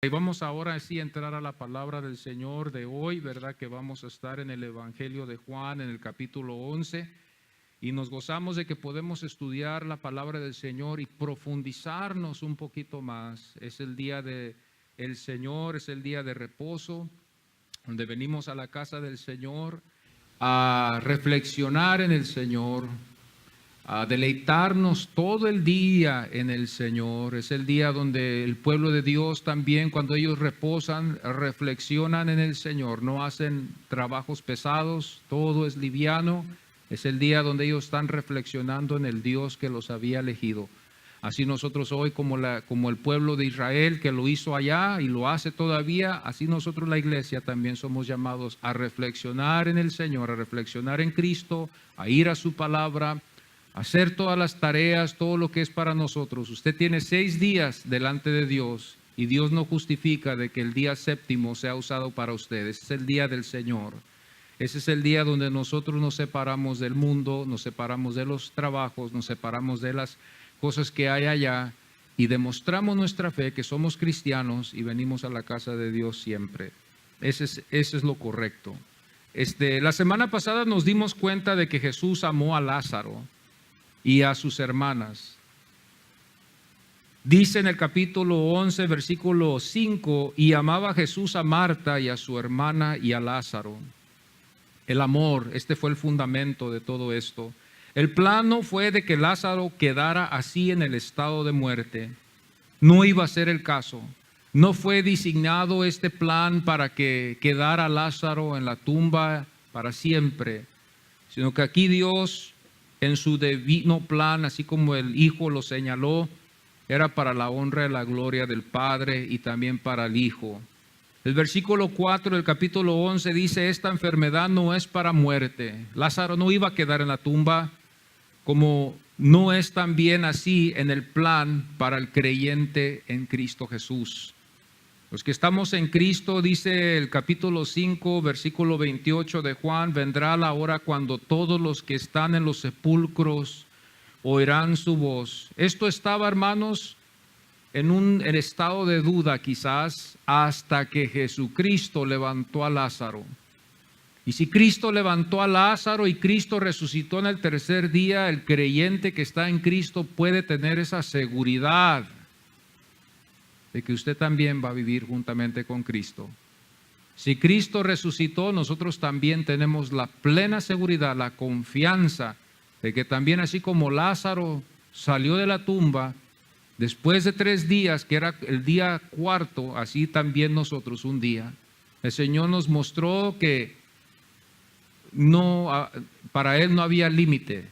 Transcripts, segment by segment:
Y vamos ahora sí a entrar a la palabra del Señor de hoy, ¿verdad? Que vamos a estar en el Evangelio de Juan, en el capítulo 11, y nos gozamos de que podemos estudiar la palabra del Señor y profundizarnos un poquito más. Es el día del Señor, es el día de reposo, donde venimos a la casa del Señor a reflexionar en el Señor, a deleitarnos todo el día en el Señor. Es el día donde el pueblo de Dios también, cuando ellos reposan, reflexionan en el Señor, no hacen trabajos pesados, todo es liviano. Es el día donde ellos están reflexionando en el Dios que los había elegido. Así nosotros hoy, como el pueblo de Israel que lo hizo allá y lo hace todavía, así nosotros la iglesia también somos llamados a reflexionar en el Señor, a reflexionar en Cristo, a ir a su palabra, hacer todas las tareas, todo lo que es para nosotros. Usted tiene 6 días delante de Dios y Dios no justifica de que el día séptimo sea usado para ustedes. Es el día del Señor. Ese es el día donde nosotros nos separamos del mundo, nos separamos de los trabajos, nos separamos de las cosas que hay allá y demostramos nuestra fe, que somos cristianos y venimos a la casa de Dios siempre. Ese es lo correcto. La semana pasada nos dimos cuenta de que Jesús amó a Lázaro y a sus hermanas. Dice en el capítulo 11, versículo 5, y amaba Jesús a Marta y a su hermana y a Lázaro. El amor, fue el fundamento de todo esto. El plan no fue de que Lázaro quedara así en el estado de muerte. No iba a ser el caso. No fue designado este plan para que quedara Lázaro en la tumba para siempre, sino que aquí Dios, en su divino plan, así como el Hijo lo señaló, era para la honra y la gloria del Padre y también para el Hijo. El versículo 4 del capítulo 11 dice: esta enfermedad no es para muerte. Lázaro no iba a quedar en la tumba, como no es también así en el plan para el creyente en Cristo Jesús. Los que estamos en Cristo, dice el capítulo 5, versículo 28 de Juan, vendrá la hora cuando todos los que están en los sepulcros oirán su voz. Esto estaba, hermanos, en estado de duda quizás hasta que Jesucristo levantó a Lázaro. Y si Cristo levantó a Lázaro y Cristo resucitó en el tercer día, el creyente que está en Cristo puede tener esa seguridad de que usted también va a vivir juntamente con Cristo. Si Cristo resucitó, nosotros también tenemos la plena seguridad, la confianza de que también, así como Lázaro salió de la tumba después de 3 días, que era el día cuarto, así también nosotros un día. El Señor nos mostró que para Él no había límite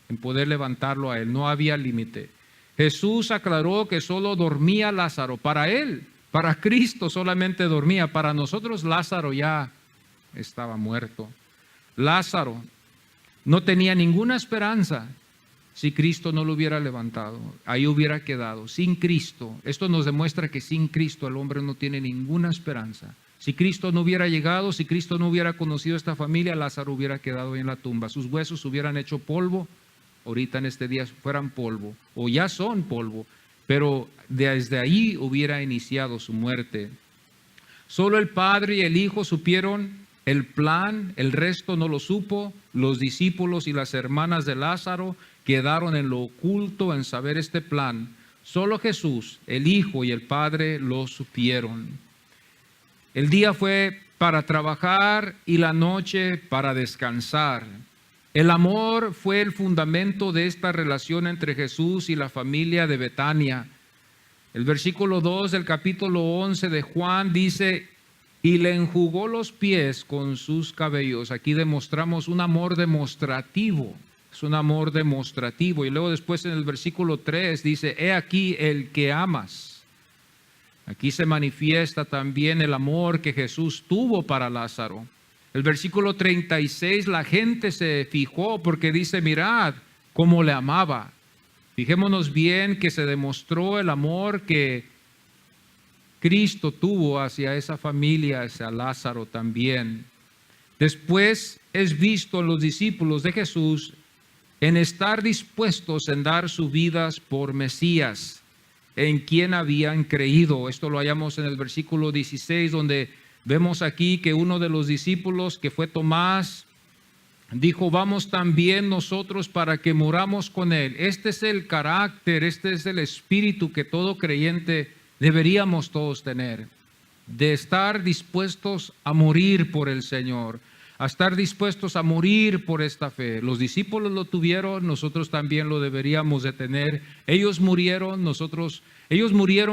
en poder levantarlo a Él, no había límite. Jesús aclaró que solo dormía Lázaro. Para Él, para Cristo solamente dormía. Para nosotros Lázaro ya estaba muerto. Lázaro no tenía ninguna esperanza si Cristo no lo hubiera levantado. Ahí hubiera quedado, sin Cristo. Esto nos demuestra que sin Cristo el hombre no tiene ninguna esperanza. Si Cristo no hubiera llegado, si Cristo no hubiera conocido a esta familia, Lázaro hubiera quedado en la tumba. Sus huesos hubieran hecho polvo. Ahorita en este día fueran polvo, o ya son polvo, pero desde ahí hubiera iniciado su muerte. Solo el Padre y el Hijo supieron el plan, el resto no lo supo. Los discípulos y las hermanas de Lázaro quedaron en lo oculto en saber este plan. Solo Jesús, el Hijo y el Padre lo supieron. El día fue para trabajar y la noche para descansar. El amor fue el fundamento de esta relación entre Jesús y la familia de Betania. El versículo 2 del capítulo 11 de Juan dice: y le enjugó los pies con sus cabellos. Aquí demostramos un amor demostrativo. Es un amor demostrativo. Y luego después en el versículo 3 dice: he aquí el que amas. Aquí se manifiesta también el amor que Jesús tuvo para Lázaro. El versículo 36, la gente se fijó porque dice: mirad cómo le amaba. Fijémonos bien que se demostró el amor que Cristo tuvo hacia esa familia, hacia Lázaro también. Después es visto en los discípulos de Jesús en estar dispuestos en dar sus vidas por Mesías. en quien habían creído. Esto lo hallamos en el versículo 16, donde vemos aquí que uno de los discípulos, que fue Tomás, dijo: vamos también nosotros para que muramos con él. Este es el carácter, este es el espíritu que todo creyente deberíamos todos tener, de estar dispuestos a morir por el Señor, a estar dispuestos a morir por esta fe. Los discípulos lo tuvieron, nosotros también lo deberíamos de tener. Ellos murieron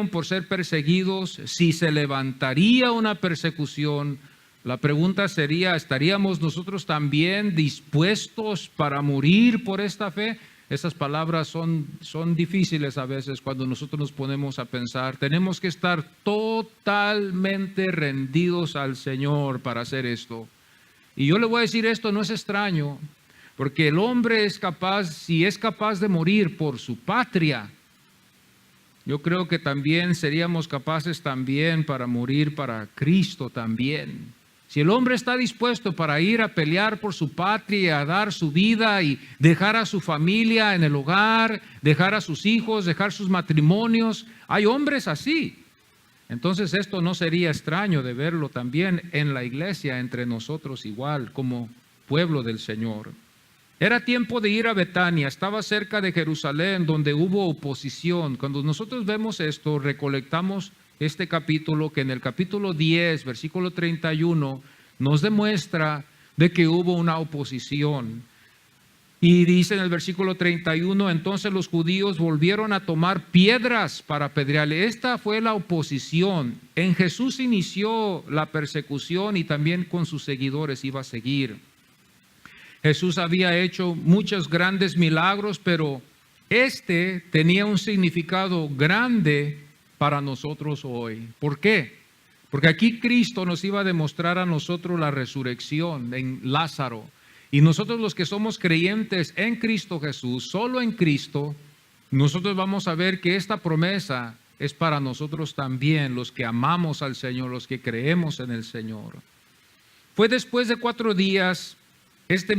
por ser perseguidos. Si se levantaría una persecución, la pregunta sería: ¿estaríamos nosotros también dispuestos para morir por esta fe? Esas palabras son difíciles a veces cuando nosotros nos ponemos a pensar. Tenemos que estar totalmente rendidos al Señor para hacer esto. Y yo le voy a decir, esto no es extraño, porque el hombre es capaz, si es capaz de morir por su patria, yo creo que también seríamos capaces también para morir para Cristo también. Si el hombre está dispuesto para ir a pelear por su patria, a dar su vida y dejar a su familia en el hogar, dejar a sus hijos, dejar sus matrimonios, hay hombres así. Entonces esto no sería extraño de verlo también en la iglesia, entre nosotros igual, como pueblo del Señor. Era tiempo de ir a Betania, estaba cerca de Jerusalén, donde hubo oposición. Cuando nosotros vemos esto, recolectamos este capítulo, que en el capítulo 10, versículo 31, nos demuestra de que hubo una oposición. Y dice en el versículo 31, entonces los judíos volvieron a tomar piedras para apedrearle. Esta fue la oposición. En Jesús inició la persecución y también con sus seguidores iba a seguir. Jesús había hecho muchos grandes milagros, pero este tenía un significado grande para nosotros hoy. ¿Por qué? Porque aquí Cristo nos iba a demostrar a nosotros la resurrección en Lázaro. Y nosotros, los que somos creyentes en Cristo Jesús, solo en Cristo, nosotros vamos a ver que esta promesa es para nosotros también, los que amamos al Señor, los que creemos en el Señor. Fue después de 4 días, este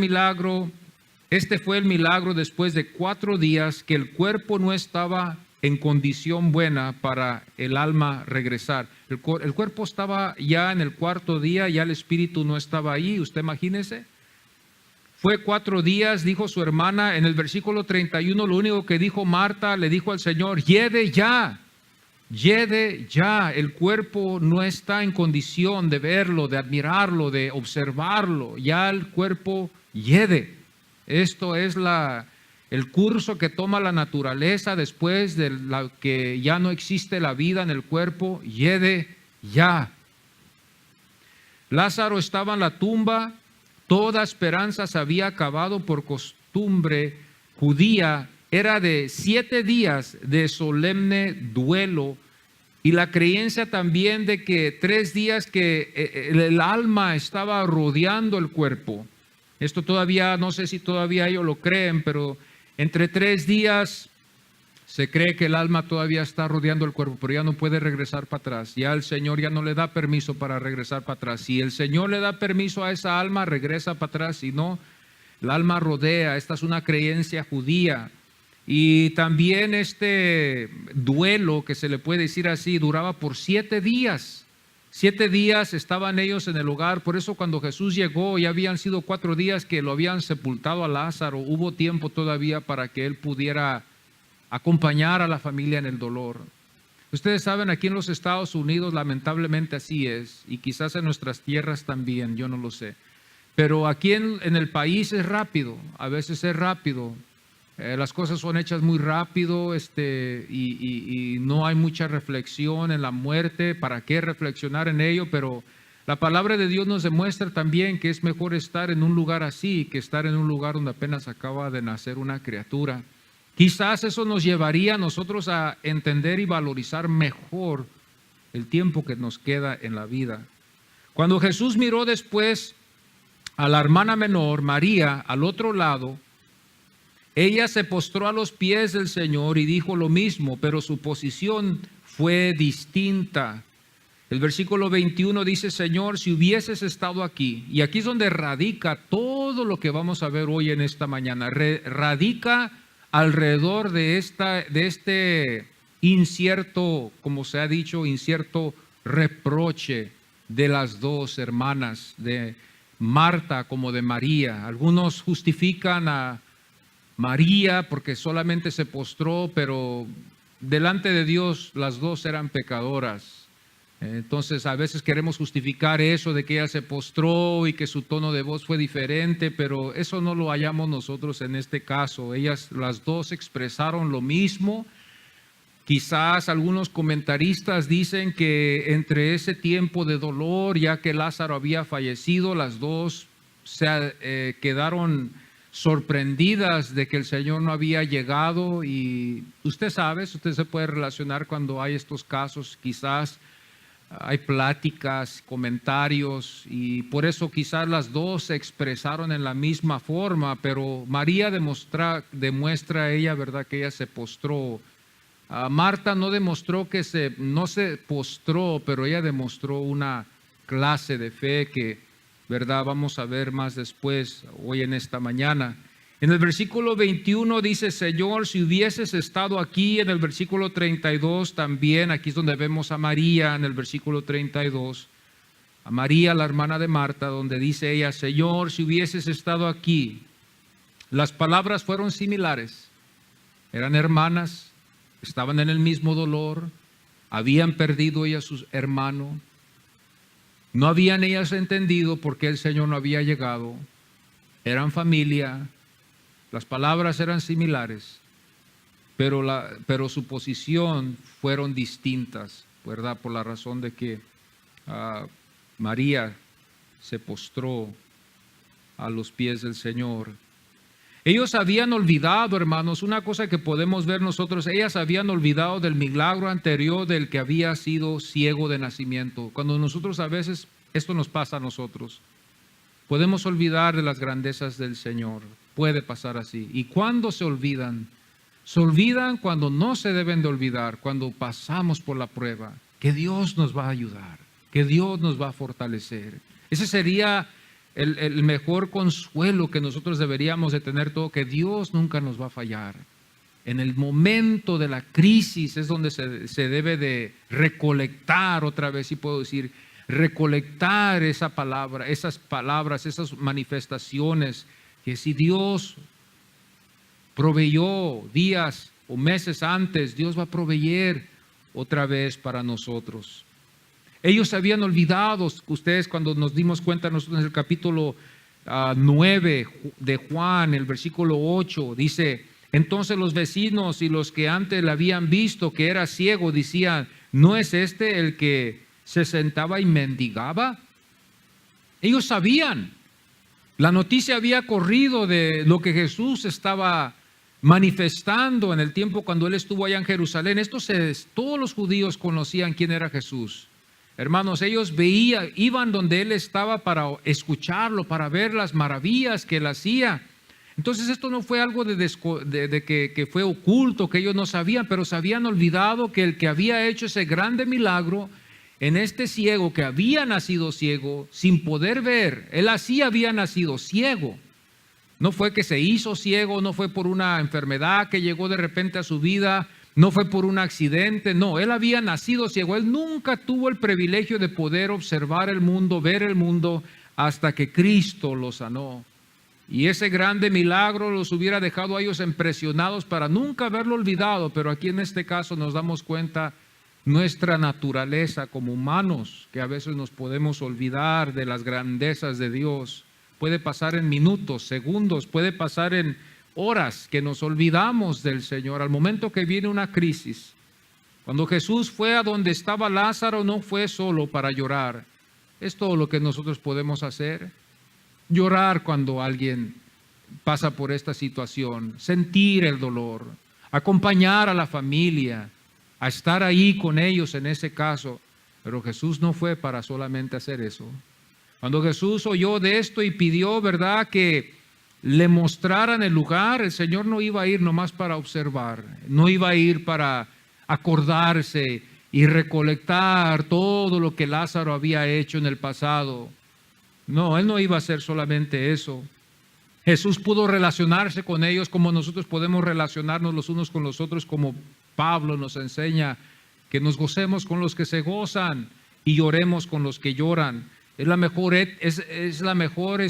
fue el milagro después de 4 días que el cuerpo no estaba en condición buena para el alma regresar. El cuerpo estaba ya en el 4.º día, ya el espíritu no estaba ahí, usted imagínese. Fue 4 días, dijo su hermana, en el versículo 31, lo único que dijo Marta, le dijo al Señor: yede ya, el cuerpo no está en condición de verlo, de admirarlo, de observarlo, ya el cuerpo yede. Esto es el curso que toma la naturaleza después de que ya no existe la vida en el cuerpo, yede ya. Lázaro estaba en la tumba. Toda esperanza se había acabado. Por costumbre judía era de 7 días de solemne duelo, y la creencia también de que 3 días que el alma estaba rodeando el cuerpo. Esto todavía, no sé si todavía ellos lo creen, pero entre 3 días se cree que el alma todavía está rodeando el cuerpo, pero ya no puede regresar para atrás. Ya el Señor ya no le da permiso para regresar para atrás. Si el Señor le da permiso a esa alma, regresa para atrás. Si no, el alma rodea. Esta es una creencia judía. Y también este duelo, que se le puede decir así, duraba por 7 días. 7 días estaban ellos en el hogar. Por eso cuando Jesús llegó, ya habían sido 4 días que lo habían sepultado a Lázaro. Hubo tiempo todavía para que él pudiera acompañar a la familia en el dolor. Ustedes saben, aquí en los Estados Unidos lamentablemente así es, y quizás en nuestras tierras también, yo no lo sé. Pero aquí en el país es rápido, a veces es rápido. Las cosas son hechas muy rápido, y no hay mucha reflexión en la muerte. ¿Para qué reflexionar en ello? Pero la palabra de Dios nos demuestra también que es mejor estar en un lugar así que estar en un lugar donde apenas acaba de nacer una criatura. Quizás eso nos llevaría a nosotros a entender y valorizar mejor el tiempo que nos queda en la vida. Cuando Jesús miró después a la hermana menor, María, al otro lado, ella se postró a los pies del Señor y dijo lo mismo, pero su posición fue distinta. El versículo 21 dice: Señor, si hubieses estado aquí. Y aquí es donde radica todo lo que vamos a ver hoy en esta mañana. Radica alrededor de incierto, como se ha dicho, incierto reproche de las dos hermanas, de Marta como de María. Algunos justifican a María porque solamente se postró, pero delante de Dios las dos eran pecadoras. Entonces a veces queremos justificar eso de que ella se postró y que su tono de voz fue diferente, pero eso no lo hallamos nosotros en este caso. Ellas las dos expresaron lo mismo. Quizás algunos comentaristas dicen que entre ese tiempo de dolor, ya que Lázaro había fallecido, las dos se quedaron sorprendidas de que el Señor no había llegado. Y usted sabe, usted se puede relacionar cuando hay estos casos, quizás hay pláticas, comentarios, y por eso quizás las dos se expresaron en la misma forma, pero María demuestra ella, ¿verdad?, que ella se postró. Marta no demostró no se postró, pero ella demostró una clase de fe que, ¿verdad?, vamos a ver más después, hoy en esta mañana. En el versículo 21 dice: Señor, si hubieses estado aquí. En el versículo 32 también, aquí es donde vemos a María, en el versículo 32, a María, la hermana de Marta, donde dice ella: Señor, si hubieses estado aquí. Las palabras fueron similares, eran hermanas, estaban en el mismo dolor, habían perdido ellas a su hermano, no habían ellas entendido por qué el Señor no había llegado, eran familia. Las palabras eran similares, pero su posición fueron distintas, ¿verdad? Por la razón de que María se postró a los pies del Señor. Ellos habían olvidado, hermanos, una cosa que podemos ver nosotros: ellas habían olvidado del milagro anterior del que había sido ciego de nacimiento. Cuando nosotros a veces, esto nos pasa a nosotros, podemos olvidar de las grandezas del Señor. Puede pasar así. ¿Y cuándo se olvidan? Se olvidan cuando no se deben de olvidar, cuando pasamos por la prueba, que Dios nos va a ayudar, que Dios nos va a fortalecer. Ese sería el mejor consuelo que nosotros deberíamos de tener todo, que Dios nunca nos va a fallar. En el momento de la crisis es donde se debe de recolectar, otra vez, si puedo decir, recolectar esa palabra, esas palabras, esas manifestaciones, que si Dios proveyó días o meses antes, Dios va a proveer otra vez para nosotros. Ellos se habían olvidado, ustedes, cuando nos dimos cuenta nosotros en el capítulo 9 de Juan, el versículo 8, dice: entonces los vecinos y los que antes le habían visto que era ciego decían: ¿no es este el que se sentaba y mendigaba? Ellos sabían. La noticia había corrido de lo que Jesús estaba manifestando en el tiempo cuando Él estuvo allá en Jerusalén. Todos los judíos conocían quién era Jesús. Hermanos, ellos iban donde Él estaba para escucharlo, para ver las maravillas que Él hacía. Entonces esto no fue algo que fue oculto, que ellos no sabían, pero se habían olvidado que el que había hecho ese grande milagro en este ciego, que había nacido ciego, sin poder ver, él así había nacido ciego. No fue que se hizo ciego, no fue por una enfermedad que llegó de repente a su vida, no fue por un accidente, no, él había nacido ciego. Él nunca tuvo el privilegio de poder observar el mundo, ver el mundo, hasta que Cristo lo sanó. Y ese grande milagro los hubiera dejado a ellos impresionados para nunca haberlo olvidado. Pero aquí en este caso nos damos cuenta nuestra naturaleza como humanos, que a veces nos podemos olvidar de las grandezas de Dios. Puede pasar en minutos, segundos, puede pasar en horas que nos olvidamos del Señor. Al momento que viene una crisis, cuando Jesús fue a donde estaba Lázaro, no fue solo para llorar. Es todo lo que nosotros podemos hacer: llorar cuando alguien pasa por esta situación, sentir el dolor, acompañar a la familia, a estar ahí con ellos en ese caso. Pero Jesús no fue para solamente hacer eso. Cuando Jesús oyó de esto y pidió, ¿verdad?, que le mostraran el lugar, el Señor no iba a ir nomás para observar, no iba a ir para acordarse y recolectar todo lo que Lázaro había hecho en el pasado. No, Él no iba a hacer solamente eso. Jesús pudo relacionarse con ellos como nosotros podemos relacionarnos los unos con los otros, como Pablo nos enseña que nos gocemos con los que se gozan y lloremos con los que lloran. Es la mejor,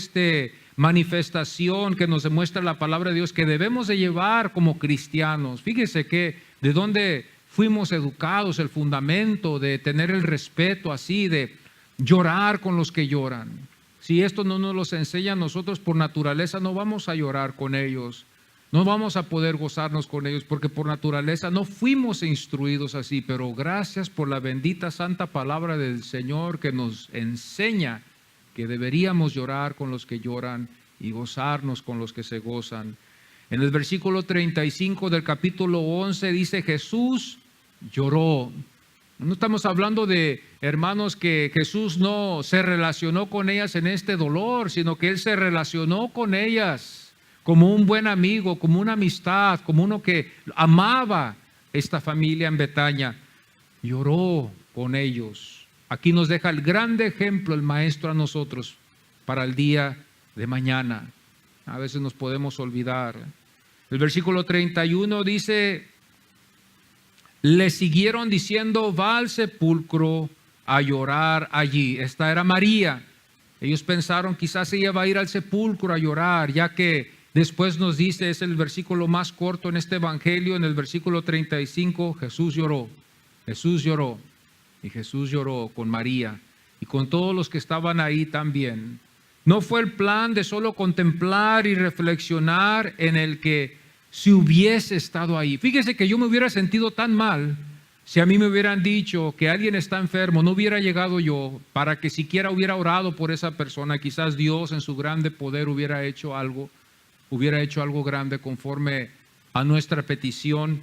manifestación que nos demuestra la palabra de Dios que debemos de llevar como cristianos. Fíjese que de dónde fuimos educados, el fundamento de tener el respeto así, de llorar con los que lloran. Si esto no nos lo enseña, nosotros por naturaleza no vamos a llorar con ellos. No vamos a poder gozarnos con ellos porque por naturaleza no fuimos instruidos así, pero gracias por la bendita santa palabra del Señor que nos enseña que deberíamos llorar con los que lloran y gozarnos con los que se gozan. En el versículo 35 del capítulo 11 dice: Jesús lloró. No estamos hablando de hermanos que Jesús no se relacionó con ellas en este dolor, sino que Él se relacionó con ellas como un buen amigo, como una amistad, como uno que amaba esta familia en Betania. Lloró con ellos. Aquí nos deja el grande ejemplo el Maestro a nosotros para el día de mañana. A veces nos podemos olvidar. El versículo 31 dice: le siguieron diciendo, va al sepulcro a llorar allí. Esta era María. Ellos pensaron quizás ella va a ir al sepulcro a llorar, ya que después nos dice, es el versículo más corto en este evangelio, en el versículo 35, Jesús lloró. Jesús lloró. Y Jesús lloró con María y con todos los que estaban ahí también. No fue el plan de solo contemplar y reflexionar en el que si hubiese estado ahí. Fíjese que yo me hubiera sentido tan mal si a mí me hubieran dicho que alguien está enfermo, no hubiera llegado yo para que siquiera hubiera orado por esa persona. Quizás Dios en su grande poder hubiera hecho algo grande conforme a nuestra petición.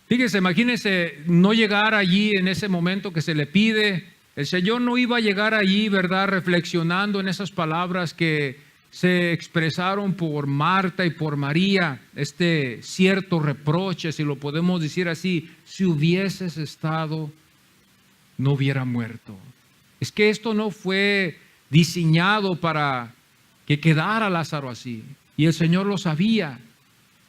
Fíjese, imagínese no llegar allí en ese momento que se le pide. El Señor no iba a llegar allí, ¿verdad?, reflexionando en esas palabras que se expresaron por Marta y por María, este cierto reproche, si lo podemos decir así: si hubieses estado, no hubiera muerto. Es que esto no fue diseñado para que quedara Lázaro así, y el Señor lo sabía.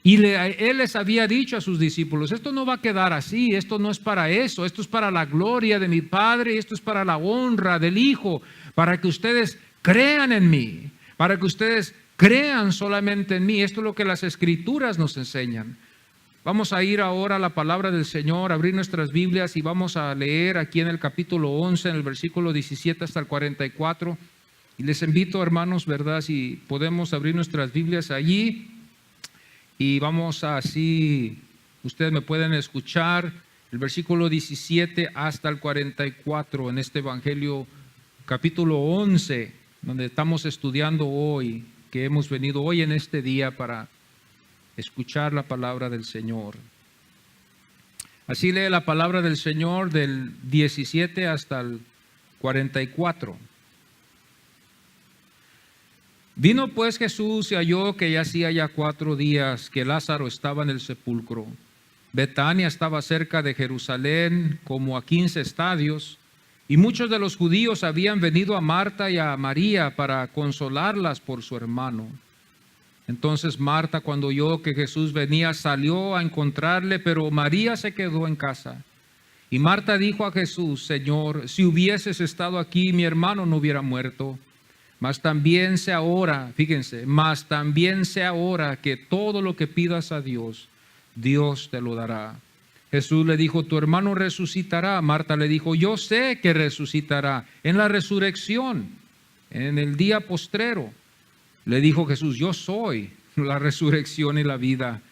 Y Él les había dicho a sus discípulos: esto no va a quedar así, esto no es para eso, esto es para la gloria de mi Padre y esto es para la honra del Hijo, para que ustedes crean en mí, para que ustedes crean solamente en mí. Esto es lo que las Escrituras nos enseñan. Vamos a ir ahora a la palabra del Señor, abrir nuestras Biblias y vamos a leer aquí en el capítulo 11, en el versículo 17 hasta el 44. Y les invito, hermanos, ¿verdad?, si podemos abrir nuestras Biblias allí. Y vamos así, ustedes me pueden escuchar, el versículo 17 hasta el 44 en este Evangelio capítulo 11, donde estamos estudiando hoy, que hemos venido hoy en este día para escuchar la palabra del Señor. Así lee la palabra del Señor del 17 hasta el 44. Vino pues Jesús y halló que ya hacía ya 4 días que Lázaro estaba en el sepulcro. Betania estaba cerca de Jerusalén, como a 15 estadios, y muchos de los judíos habían venido a Marta y a María para consolarlas por su hermano. Entonces Marta, cuando oyó que Jesús venía, salió a encontrarle, pero María se quedó en casa. Y Marta dijo a Jesús: Señor, si hubieses estado aquí, mi hermano no hubiera muerto. Mas también sé ahora, fíjense, mas también sé ahora que todo lo que pidas a Dios, Dios te lo dará. Jesús le dijo: tu hermano resucitará. Marta le dijo: yo sé que resucitará en la resurrección, en el día postrero. Le dijo Jesús: yo soy la resurrección y la vida.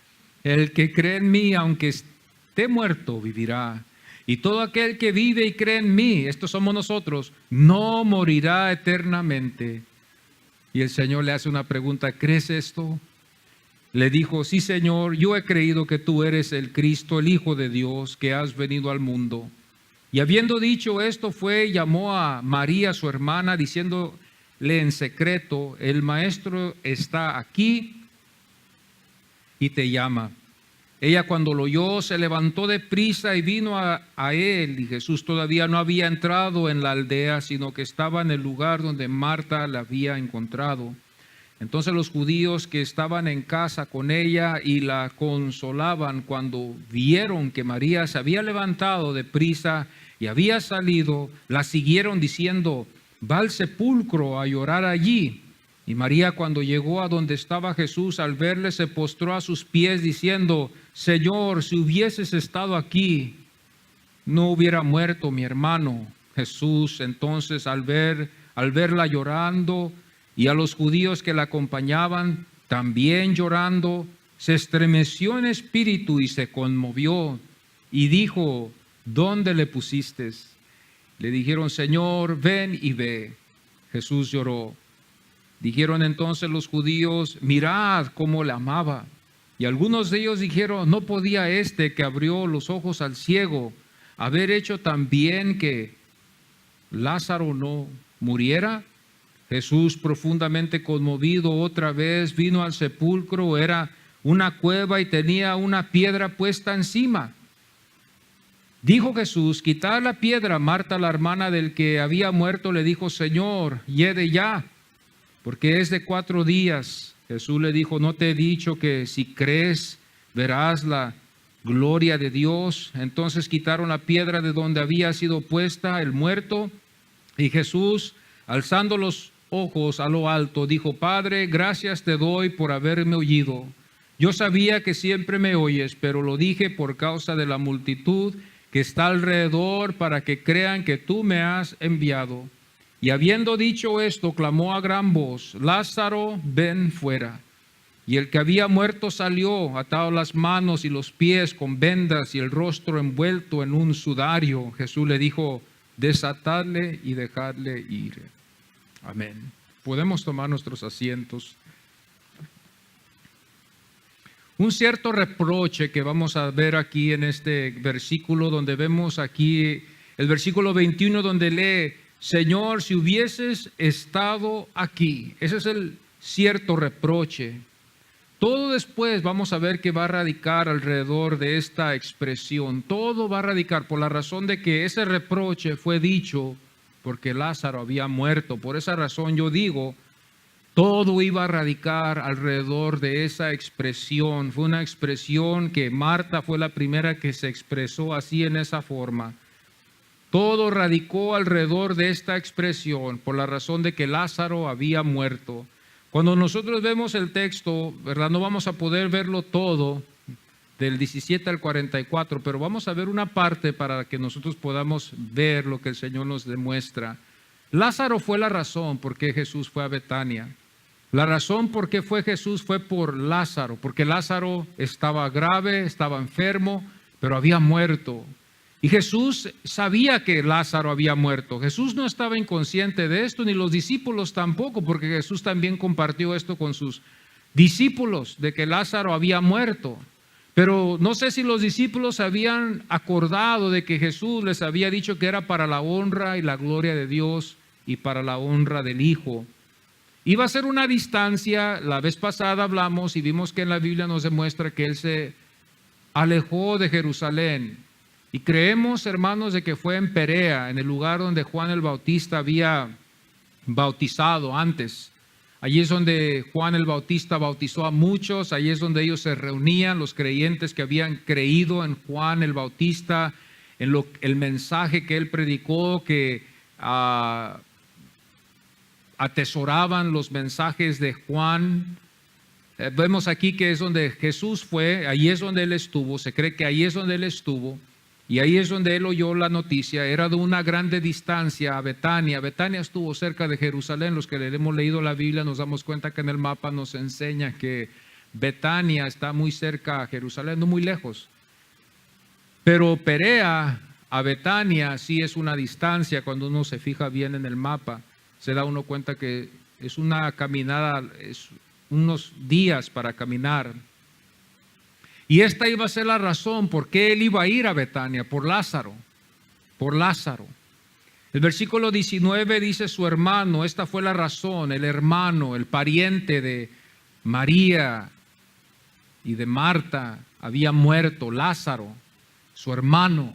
El que cree en mí, aunque esté muerto, vivirá. Y todo aquel que vive y cree en mí, estos somos nosotros, no morirá eternamente. Y el Señor le hace una pregunta: ¿crees esto? Le dijo: sí, Señor, yo he creído que tú eres el Cristo, el Hijo de Dios, que has venido al mundo. Y habiendo dicho esto, fue y llamó a María, su hermana, diciéndole en secreto: el Maestro está aquí y te llama. Ella, cuando lo oyó, se levantó de prisa y vino a él. Y Jesús todavía no había entrado en la aldea, sino que estaba en el lugar donde Marta la había encontrado. Entonces los judíos que estaban en casa con ella y la consolaban, cuando vieron que María se había levantado de prisa y había salido, la siguieron diciendo: va al sepulcro a llorar allí. Y María, cuando llegó a donde estaba Jesús, al verle se postró a sus pies diciendo: Señor, si hubieses estado aquí, no hubiera muerto mi hermano. Jesús entonces, al verla llorando, y a los judíos que la acompañaban también llorando, se estremeció en espíritu y se conmovió y dijo: ¿dónde le pusiste? Le dijeron: Señor, ven y ve. Jesús lloró. Dijeron entonces los judíos: mirad cómo le amaba. Y algunos de ellos dijeron: ¿no podía este que abrió los ojos al ciego haber hecho también que Lázaro no muriera? Jesús, profundamente conmovido, otra vez vino al sepulcro. Era una cueva y tenía una piedra puesta encima. Dijo Jesús: quitad la piedra. Marta, la hermana del que había muerto, le dijo: Señor, hiede ya, porque es de 4 días. Jesús le dijo: ¿no te he dicho que si crees verás la gloria de Dios? Entonces quitaron la piedra de donde había sido puesta el muerto, y Jesús, alzando los ojos a lo alto, dijo: Padre, gracias te doy por haberme oído. Yo sabía que siempre me oyes, pero lo dije por causa de la multitud que está alrededor, para que crean que tú me has enviado. Y habiendo dicho esto, clamó a gran voz: Lázaro, ven fuera. Y el que había muerto salió, atado las manos y los pies con vendas y el rostro envuelto en un sudario. Jesús le dijo: desatadle y dejadle ir. Amén. Podemos tomar nuestros asientos. Un cierto reproche que vamos a ver aquí en este versículo, donde vemos aquí el versículo 21, donde lee: Señor, si hubieses estado aquí. Ese es el cierto reproche. Todo después vamos a ver que va a radicar alrededor de esta expresión. Todo va a radicar por la razón de que ese reproche fue dicho porque Lázaro había muerto. Por esa razón yo digo, todo iba a radicar alrededor de esa expresión. Fue una expresión que Marta fue la primera que se expresó así, en esa forma. Todo radicó alrededor de esta expresión por la razón de que Lázaro había muerto. Cuando nosotros vemos el texto, ¿verdad?, no vamos a poder verlo todo del 17 al 44, pero vamos a ver una parte para que nosotros podamos ver lo que el Señor nos demuestra. Lázaro fue la razón por qué Jesús fue a Betania. La razón por qué fue Jesús fue por Lázaro, porque Lázaro estaba grave, estaba enfermo, pero había muerto. Y Jesús sabía que Lázaro había muerto. Jesús no estaba inconsciente de esto, ni los discípulos tampoco, porque Jesús también compartió esto con sus discípulos, de que Lázaro había muerto. Pero no sé si los discípulos habían acordado de que Jesús les había dicho que era para la honra y la gloria de Dios y para la honra del Hijo. Iba a ser una distancia. La vez pasada hablamos y vimos que en la Biblia nos demuestra que Él se alejó de Jerusalén. Y creemos, hermanos, de que fue en Perea, en el lugar donde Juan el Bautista había bautizado antes. Allí es donde Juan el Bautista bautizó a muchos. Allí es donde ellos se reunían, los creyentes que habían creído en Juan el Bautista, en el mensaje que él predicó, que atesoraban los mensajes de Juan. Vemos aquí que es donde Jesús fue, ahí es donde él estuvo. Se cree que ahí es donde él estuvo. Y ahí es donde él oyó la noticia. Era de una grande distancia a Betania. Betania estuvo cerca de Jerusalén. Los que le hemos leído la Biblia nos damos cuenta que en el mapa nos enseña que Betania está muy cerca a Jerusalén, no muy lejos. Pero Perea a Betania sí es una distancia. Cuando uno se fija bien en el mapa, se da uno cuenta que es una caminada, es unos días para caminar. Y esta iba a ser la razón por qué él iba a ir a Betania, por Lázaro, por Lázaro. El versículo 19 dice: su hermano. Esta fue la razón, el hermano, el pariente de María y de Marta había muerto. Lázaro, su hermano.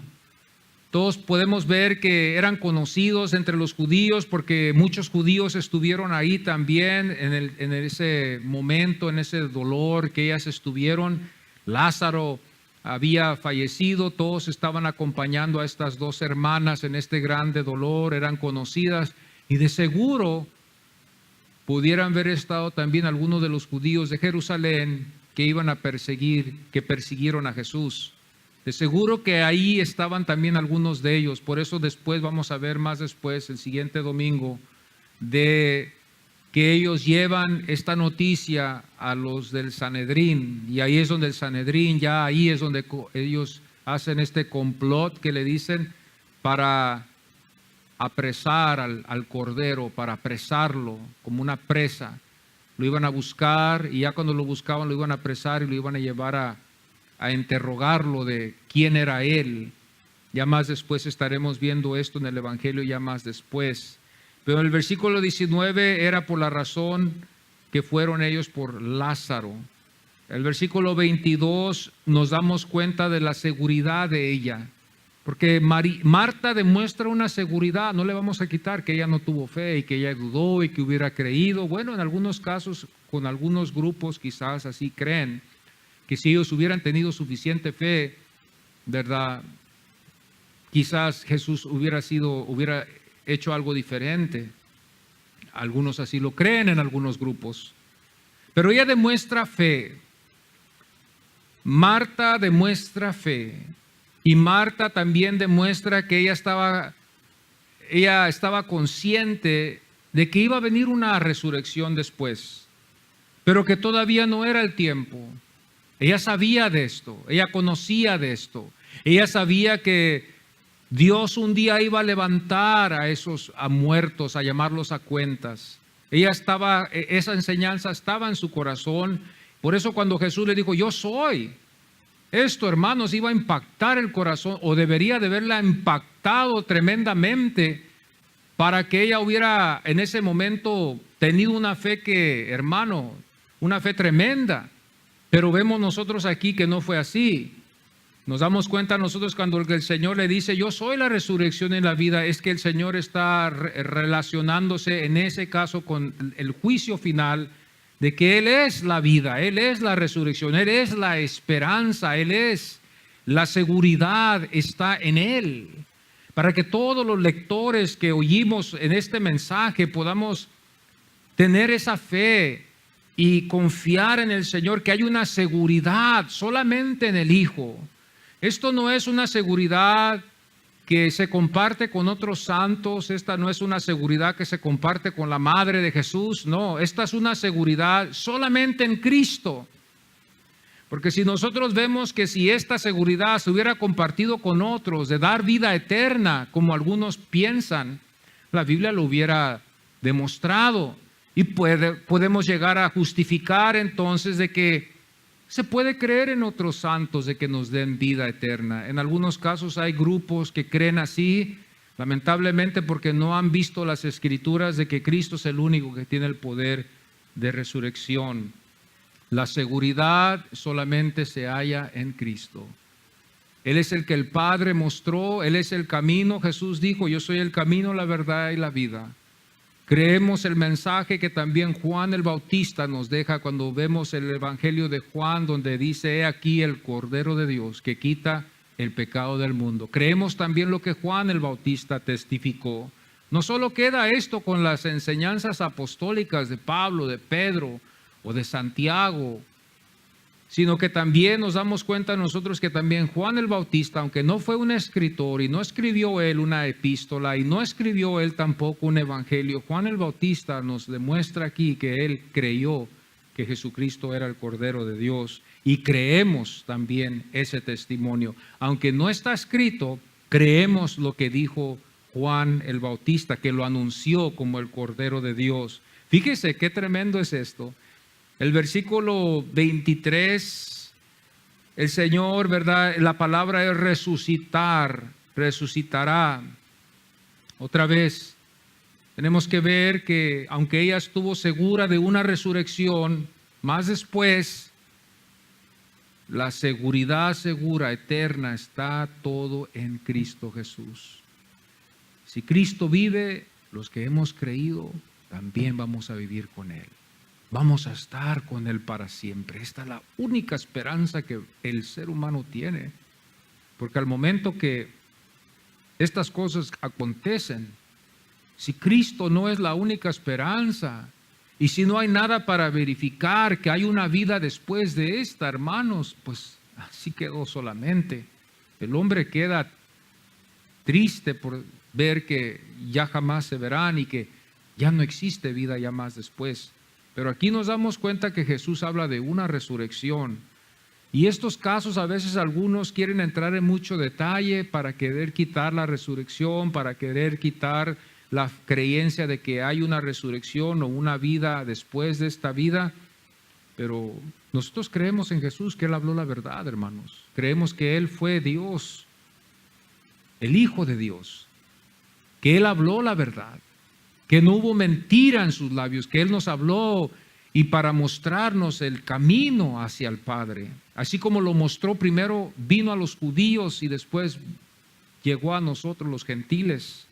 Todos podemos ver que eran conocidos entre los judíos porque muchos judíos estuvieron ahí también en ese momento, en ese dolor que ellas estuvieron. Lázaro había fallecido, todos estaban acompañando a estas dos hermanas en este grande dolor, eran conocidas y de seguro pudieran haber estado también algunos de los judíos de Jerusalén que iban a perseguir, que persiguieron a Jesús. De seguro que ahí estaban también algunos de ellos. Por eso después vamos a ver más después, el siguiente domingo, de que ellos llevan esta noticia a los del Sanedrín. Y ahí es donde el Sanedrín, ya ahí es donde ellos hacen este complot que le dicen para apresar al Cordero, para apresarlo como una presa. Lo iban a buscar y ya cuando lo buscaban lo iban a apresar y lo iban a llevar a interrogarlo de quién era él. Ya más después estaremos viendo esto en el Evangelio, ya más después. Pero el versículo 19 era por la razón que fueron ellos por Lázaro. El versículo 22 nos damos cuenta de la seguridad de ella. Porque Marta demuestra una seguridad, no le vamos a quitar que ella no tuvo fe y que ella dudó y que hubiera creído. Bueno, en algunos casos, con algunos grupos quizás así creen, que si ellos hubieran tenido suficiente fe, ¿verdad? Quizás Jesús hubiera hecho algo diferente. Algunos así lo creen en algunos grupos. Pero ella demuestra fe. Marta demuestra fe. Y Marta también demuestra que ella estaba consciente de que iba a venir una resurrección después, pero que todavía no era el tiempo. Ella sabía de esto, ella conocía de esto, ella sabía que Dios un día iba a levantar a muertos, a llamarlos a cuentas. Esa enseñanza estaba en su corazón. Por eso cuando Jesús le dijo, yo soy, esto, hermanos, iba a impactar el corazón, o debería de haberla impactado tremendamente, para que ella hubiera en ese momento tenido una fe una fe tremenda. Pero vemos nosotros aquí que no fue así. Nos damos cuenta nosotros cuando el Señor le dice, yo soy la resurrección y la vida, es que el Señor está relacionándose en ese caso con el juicio final, de que Él es la vida, Él es la resurrección, Él es la esperanza, Él es la seguridad, está en Él. Para que todos los lectores que oímos en este mensaje podamos tener esa fe y confiar en el Señor, que hay una seguridad solamente en el Hijo. Esto no es una seguridad que se comparte con otros santos, esta no es una seguridad que se comparte con la Madre de Jesús, no, esta es una seguridad solamente en Cristo. Porque si nosotros vemos que si esta seguridad se hubiera compartido con otros, de dar vida eterna, como algunos piensan, la Biblia lo hubiera demostrado. Y podemos llegar a justificar entonces de que se puede creer en otros santos de que nos den vida eterna. En algunos casos hay grupos que creen así, lamentablemente porque no han visto las Escrituras de que Cristo es el único que tiene el poder de resurrección. La seguridad solamente se halla en Cristo. Él es el que el Padre mostró, Él es el camino. Jesús dijo, yo soy el camino, la verdad y la vida. Creemos el mensaje que también Juan el Bautista nos deja cuando vemos el Evangelio de Juan, donde dice, he aquí el Cordero de Dios que quita el pecado del mundo. Creemos también lo que Juan el Bautista testificó. No solo queda esto con las enseñanzas apostólicas de Pablo, de Pedro o de Santiago, sino que también nos damos cuenta nosotros que también Juan el Bautista, aunque no fue un escritor y no escribió él una epístola y no escribió él tampoco un evangelio, Juan el Bautista nos demuestra aquí que él creyó que Jesucristo era el Cordero de Dios, y creemos también ese testimonio. Aunque no está escrito, creemos lo que dijo Juan el Bautista, que lo anunció como el Cordero de Dios. Fíjese qué tremendo es esto. El versículo 23, el Señor, ¿verdad? La palabra es resucitar, resucitará. Otra vez, tenemos que ver que aunque ella estuvo segura de una resurrección, más después, la seguridad segura, eterna, está todo en Cristo Jesús. Si Cristo vive, los que hemos creído, también vamos a vivir con Él. Vamos a estar con Él para siempre. Esta es la única esperanza que el ser humano tiene. Porque al momento que estas cosas acontecen, si Cristo no es la única esperanza, y si no hay nada para verificar que hay una vida después de esta, hermanos, pues así quedó solamente. El hombre queda triste por ver que ya jamás se verán y que ya no existe vida ya más después. Pero aquí nos damos cuenta que Jesús habla de una resurrección. Y estos casos a veces algunos quieren entrar en mucho detalle para querer quitar la resurrección, para querer quitar la creencia de que hay una resurrección o una vida después de esta vida. Pero nosotros creemos en Jesús, que Él habló la verdad, hermanos. Creemos que Él fue Dios, el Hijo de Dios, que Él habló la verdad, que no hubo mentira en sus labios, que Él nos habló y para mostrarnos el camino hacia el Padre. Así como lo mostró primero, vino a los judíos y después llegó a nosotros los gentiles.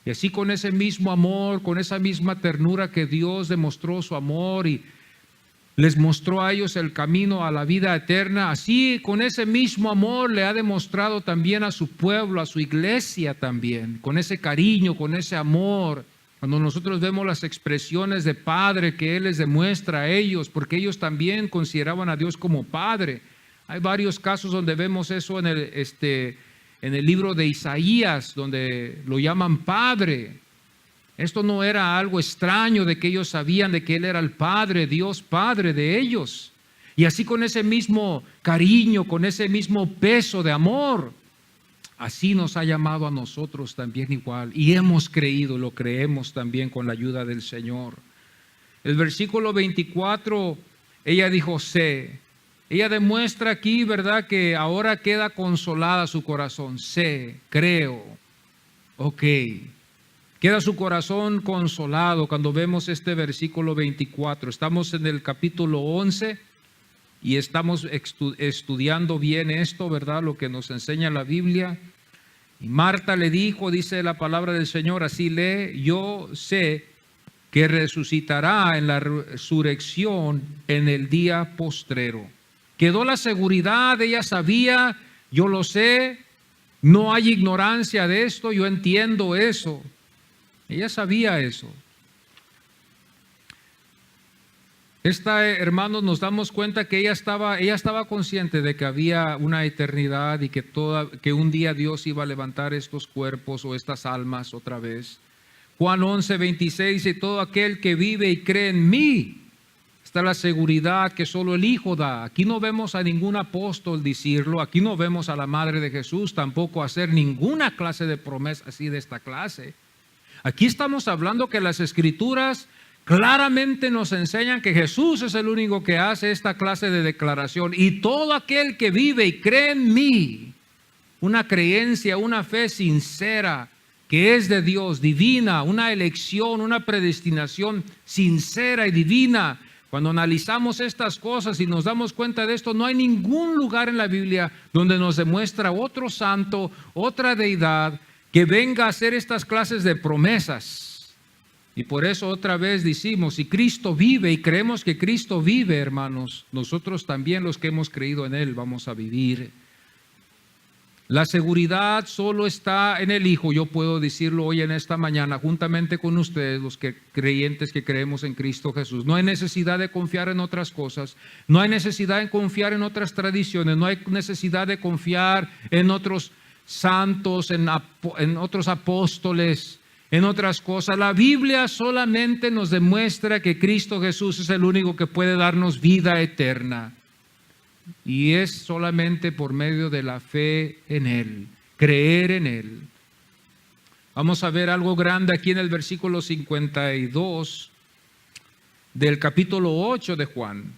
Y así con ese mismo amor, con esa misma ternura que Dios demostró su amor y les mostró a ellos el camino a la vida eterna, así con ese mismo amor le ha demostrado también a su pueblo, a su iglesia también, con ese cariño, con ese amor. Cuando nosotros vemos las expresiones de Padre que Él les demuestra a ellos, porque ellos también consideraban a Dios como Padre. Hay varios casos donde vemos eso en el libro de Isaías, donde lo llaman Padre. Esto no era algo extraño de que ellos sabían de que Él era el Padre, Dios Padre de ellos. Y así con ese mismo cariño, con ese mismo peso de amor, así nos ha llamado a nosotros también igual. Y hemos creído, lo creemos también con la ayuda del Señor. El versículo 24, ella dijo, sé. Ella demuestra aquí, ¿verdad?, que ahora queda consolada su corazón. Sé, creo, ok. Queda su corazón consolado cuando vemos este versículo 24. Estamos en el capítulo 11 y estamos estudiando bien esto, ¿verdad?, lo que nos enseña la Biblia. Y Marta le dijo, dice la palabra del Señor, así lee, yo sé que resucitará en la resurrección en el día postrero. Quedó la seguridad, ella sabía, yo lo sé, no hay ignorancia de esto, yo entiendo eso. Ella sabía eso. Hermanos, nos damos cuenta que ella estaba consciente de que había una eternidad y que un día Dios iba a levantar estos cuerpos o estas almas otra vez. Juan 11:26 dice, todo aquel que vive y cree en mí, está la seguridad que solo el Hijo da. Aquí no vemos a ningún apóstol decirlo, aquí no vemos a la Madre de Jesús tampoco hacer ninguna clase de promesa así de esta clase. Aquí estamos hablando que las Escrituras claramente nos enseñan que Jesús es el único que hace esta clase de declaración. Y todo aquel que vive y cree en mí, una creencia, una fe sincera, que es de Dios, divina, una elección, una predestinación sincera y divina. Cuando analizamos estas cosas y nos damos cuenta de esto, no hay ningún lugar en la Biblia donde nos demuestra otro santo, otra deidad, que venga a hacer estas clases de promesas. Y por eso otra vez decimos, si Cristo vive y creemos que Cristo vive, hermanos, nosotros también los que hemos creído en Él vamos a vivir. La seguridad solo está en el Hijo. Yo puedo decirlo hoy en esta mañana, juntamente con ustedes, los creyentes que creemos en Cristo Jesús. No hay necesidad de confiar en otras cosas, no hay necesidad de confiar en otras tradiciones, no hay necesidad de confiar en otros santos, en otros apóstoles, en otras cosas. La Biblia solamente nos demuestra que Cristo Jesús es el único que puede darnos vida eterna. Y es solamente por medio de la fe en Él, creer en Él. Vamos a ver algo grande aquí en el versículo 52 del capítulo 8 de Juan,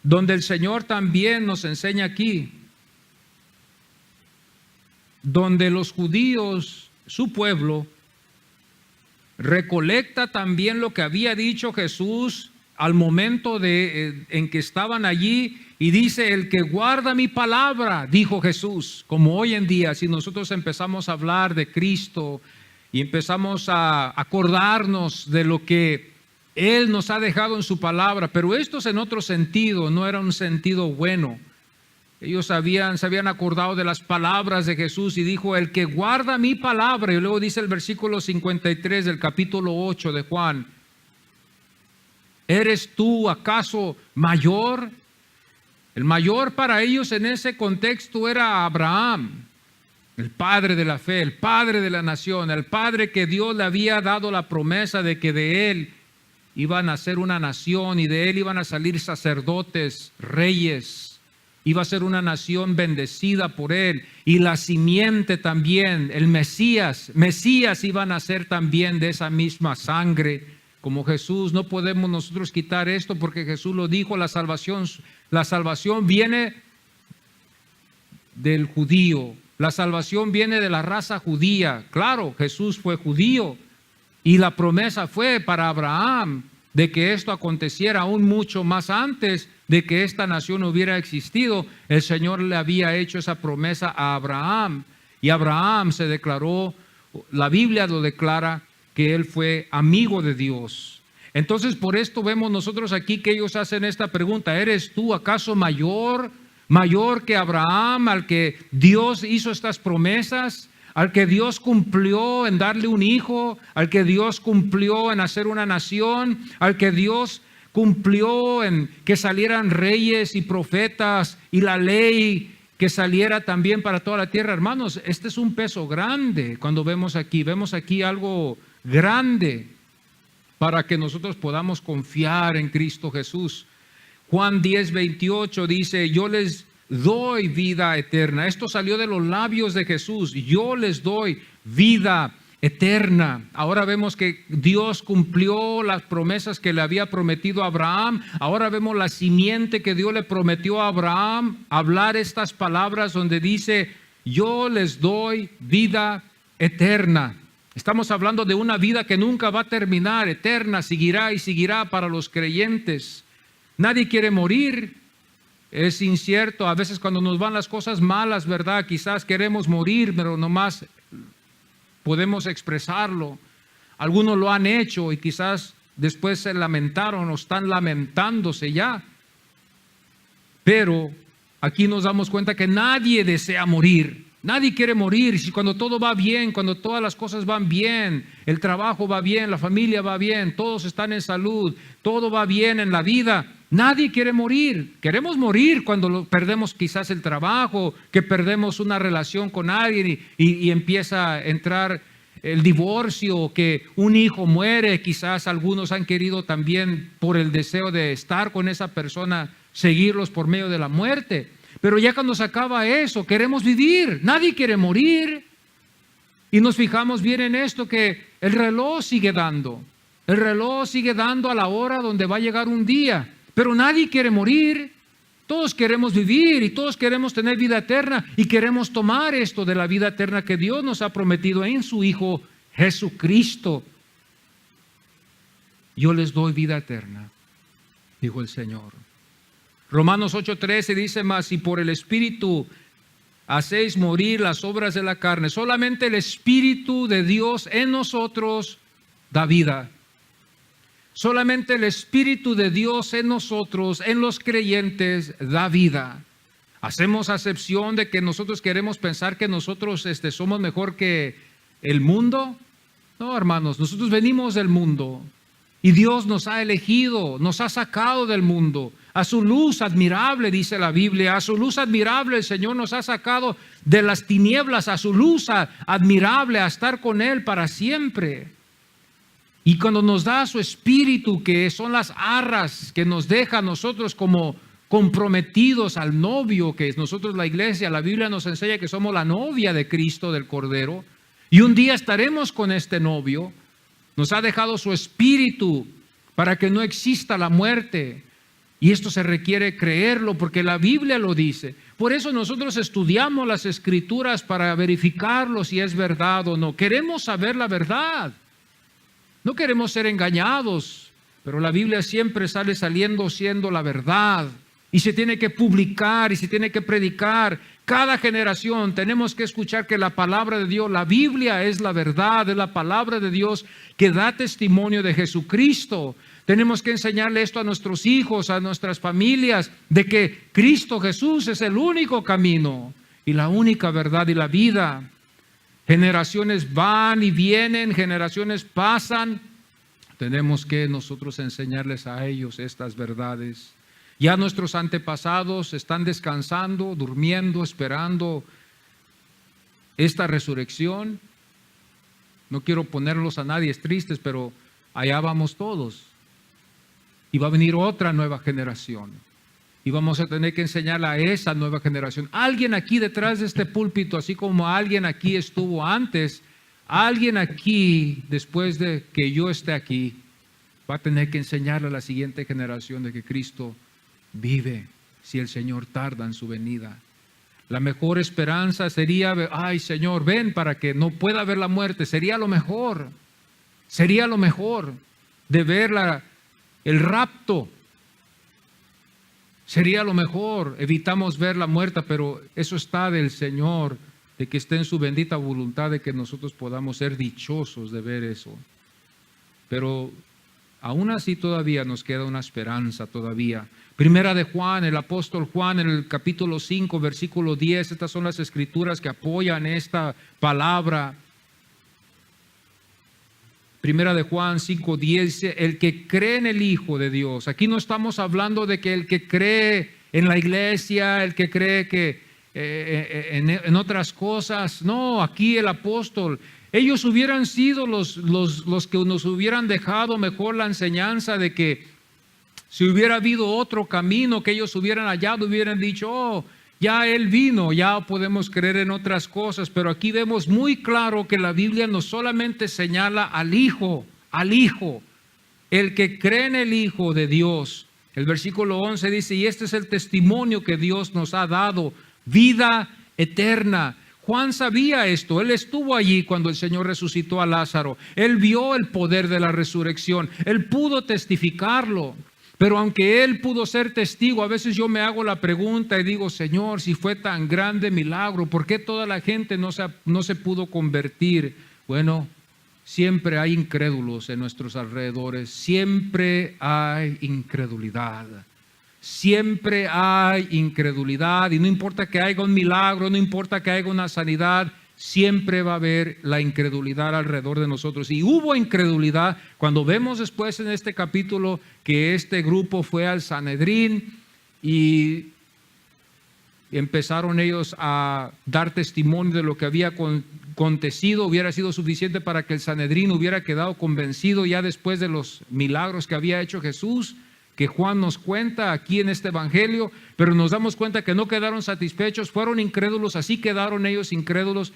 donde el Señor también nos enseña aquí, donde los judíos, su pueblo, recolecta también lo que había dicho Jesús al momento en que estaban allí, y dice: el que guarda mi palabra, dijo Jesús. Como hoy en día, si nosotros empezamos a hablar de Cristo y empezamos a acordarnos de lo que Él nos ha dejado en su palabra, pero esto es en otro sentido, no era un sentido bueno. Ellos se habían acordado de las palabras de Jesús y dijo: el que guarda mi palabra. Y luego dice el versículo 53 del capítulo 8 de Juan: ¿eres tú acaso mayor? El mayor para ellos en ese contexto era Abraham, el padre de la fe, el padre de la nación, el padre que Dios le había dado la promesa de que de él iba a nacer una nación y de él iban a salir sacerdotes, reyes. Iba a ser una nación bendecida por él, y la simiente también, el Mesías iba a nacer también de esa misma sangre como Jesús. No podemos nosotros quitar esto, porque Jesús lo dijo: la salvación viene del judío, la salvación viene de la raza judía. Claro, Jesús fue judío y la promesa fue para Abraham de que esto aconteciera aún mucho más antes de que esta nación hubiera existido. El Señor le había hecho esa promesa a Abraham, y Abraham se declaró, la Biblia lo declara, que él fue amigo de Dios. Entonces, por esto vemos nosotros aquí que ellos hacen esta pregunta: ¿eres tú acaso mayor que Abraham, al que Dios hizo estas promesas, al que Dios cumplió en darle un hijo, al que Dios cumplió en hacer una nación, al que Dios cumplió en que salieran reyes y profetas y la ley que saliera también para toda la tierra? Hermanos, este es un peso grande. Cuando vemos aquí algo grande para que nosotros podamos confiar en Cristo Jesús. Juan 10:28 dice: yo les doy vida eterna. Esto salió de los labios de Jesús: yo les doy vida eterna. Ahora vemos que Dios cumplió las promesas que le había prometido a Abraham. Ahora vemos la simiente que Dios le prometió a Abraham, hablar estas palabras donde dice: yo les doy vida eterna. Estamos hablando de una vida que nunca va a terminar, eterna, seguirá y seguirá para los creyentes. Nadie quiere morir. Es incierto, a veces cuando nos van las cosas malas, ¿verdad? Quizás queremos morir, pero nomás podemos expresarlo. Algunos lo han hecho y quizás después se lamentaron o están lamentándose ya. Pero aquí nos damos cuenta que nadie desea morir. Nadie quiere morir. Si cuando todo va bien, cuando todas las cosas van bien, el trabajo va bien, la familia va bien, todos están en salud, todo va bien en la vida, nadie quiere morir. Queremos morir cuando perdemos quizás el trabajo, que perdemos una relación con alguien y empieza a entrar el divorcio, que un hijo muere. Quizás algunos han querido también, por el deseo de estar con esa persona, seguirlos por medio de la muerte. Pero ya cuando se acaba eso, queremos vivir. Nadie quiere morir. Y nos fijamos bien en esto, que el reloj sigue dando. El reloj sigue dando a la hora donde va a llegar un día. Pero nadie quiere morir. Todos queremos vivir y todos queremos tener vida eterna. Y queremos tomar esto de la vida eterna que Dios nos ha prometido en su Hijo Jesucristo. Yo les doy vida eterna, dijo el Señor. Romanos 8:13 dice: más si por el Espíritu hacéis morir las obras de la carne, solamente el Espíritu de Dios en nosotros da vida. Solamente el Espíritu de Dios en nosotros, en los creyentes, da vida. Hacemos acepción de que nosotros queremos pensar que nosotros somos mejor que el mundo. No, hermanos, nosotros venimos del mundo y Dios nos ha elegido, nos ha sacado del mundo. A su luz admirable, dice la Biblia, a su luz admirable el Señor nos ha sacado de las tinieblas, a su luz admirable, a estar con Él para siempre. Y cuando nos da su Espíritu, que son las arras que nos deja a nosotros como comprometidos al novio, que es nosotros la iglesia, la Biblia nos enseña que somos la novia de Cristo, del Cordero, y un día estaremos con este novio. Nos ha dejado su Espíritu para que no exista la muerte. Y esto se requiere creerlo, porque la Biblia lo dice. Por eso nosotros estudiamos las Escrituras, para verificarlo si es verdad o no. Queremos saber la verdad. No queremos ser engañados pero la Biblia siempre sale saliendo siendo la verdad. Y se tiene que publicar y se tiene que predicar. Cada generación tenemos que escuchar que la palabra de Dios, la Biblia es la verdad, es la palabra de Dios que da testimonio de Jesucristo. Tenemos que enseñarle esto a nuestros hijos, a nuestras familias, de que Cristo Jesús es el único camino y la única verdad y la vida. Generaciones van y vienen, generaciones pasan. Tenemos que nosotros enseñarles a ellos estas verdades. Ya nuestros antepasados están descansando, durmiendo, esperando esta resurrección. No quiero ponerlos a nadie tristes, pero allá vamos todos. Y va a venir otra nueva generación. Y vamos a tener que enseñarle a esa nueva generación. Alguien aquí detrás de este púlpito, así como alguien aquí estuvo antes, alguien aquí, después de que yo esté aquí, va a tener que enseñarle a la siguiente generación de que Cristo vive si el Señor tarda en su venida. La mejor esperanza sería, ay Señor, ven para que no pueda haber la muerte. Sería lo mejor de ver el rapto. Sería lo mejor. Evitamos ver la muerte, pero eso está del Señor, de que esté en su bendita voluntad, de que nosotros podamos ser dichosos de ver eso. Pero aún así todavía nos queda una esperanza todavía. Primera de Juan, el apóstol Juan, en el capítulo 5, versículo 10, estas son las escrituras que apoyan esta palabra. Primera de Juan 5, 10 dice, el que cree en el Hijo de Dios. Aquí no estamos hablando de que el que cree en la iglesia, el que cree que en otras cosas. No, aquí el apóstol, ellos hubieran sido los que nos hubieran dejado mejor la enseñanza de que si hubiera habido otro camino que ellos hubieran hallado, hubieran dicho, oh, ya Él vino, ya podemos creer en otras cosas. Pero aquí vemos muy claro que la Biblia no solamente señala al Hijo, el que cree en el Hijo de Dios. El versículo 11 dice, y este es el testimonio que Dios nos ha dado, vida eterna. Juan sabía esto, él estuvo allí cuando el Señor resucitó a Lázaro. Él vio el poder de la resurrección, él pudo testificarlo. Pero aunque él pudo ser testigo, a veces yo me hago la pregunta y digo, Señor, si fue tan grande milagro, ¿por qué toda la gente no se pudo convertir? Bueno, siempre hay incrédulos en nuestros alrededores, siempre hay incredulidad. Siempre hay incredulidad y no importa que haya un milagro, no importa que haya una sanidad, siempre va a haber la incredulidad alrededor de nosotros. Y hubo incredulidad cuando vemos después en este capítulo que este grupo fue al Sanedrín y empezaron ellos a dar testimonio de lo que había acontecido. Hubiera sido suficiente para que el Sanedrín hubiera quedado convencido ya después de los milagros que había hecho Jesús, que Juan nos cuenta aquí en este evangelio, pero nos damos cuenta que no quedaron satisfechos, fueron incrédulos, así quedaron ellos incrédulos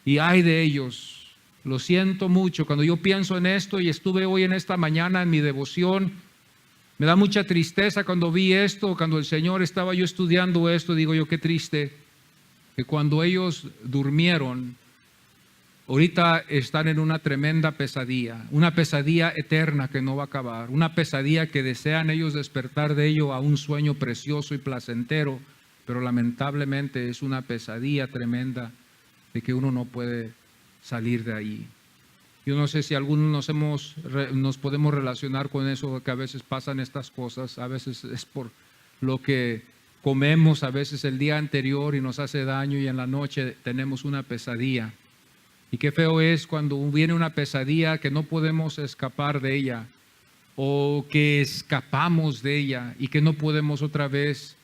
y ay de ellos. Lo siento mucho, cuando yo pienso en esto y estuve hoy en esta mañana en mi devoción, me da mucha tristeza cuando vi esto, cuando el Señor estaba yo estudiando esto, digo yo qué triste, que cuando ellos durmieron, ahorita están en una tremenda pesadilla, una pesadilla eterna que no va a acabar, una pesadilla que desean ellos despertar de ello a un sueño precioso y placentero, pero lamentablemente es una pesadilla tremenda de que uno no puede salir de ahí. Yo no sé si algunos nos podemos relacionar con eso, que a veces pasan estas cosas, a veces es por lo que comemos, a veces el día anterior y nos hace daño y en la noche tenemos una pesadilla. Y qué feo es cuando viene una pesadilla que no podemos escapar de ella o que escapamos de ella y que no podemos otra vez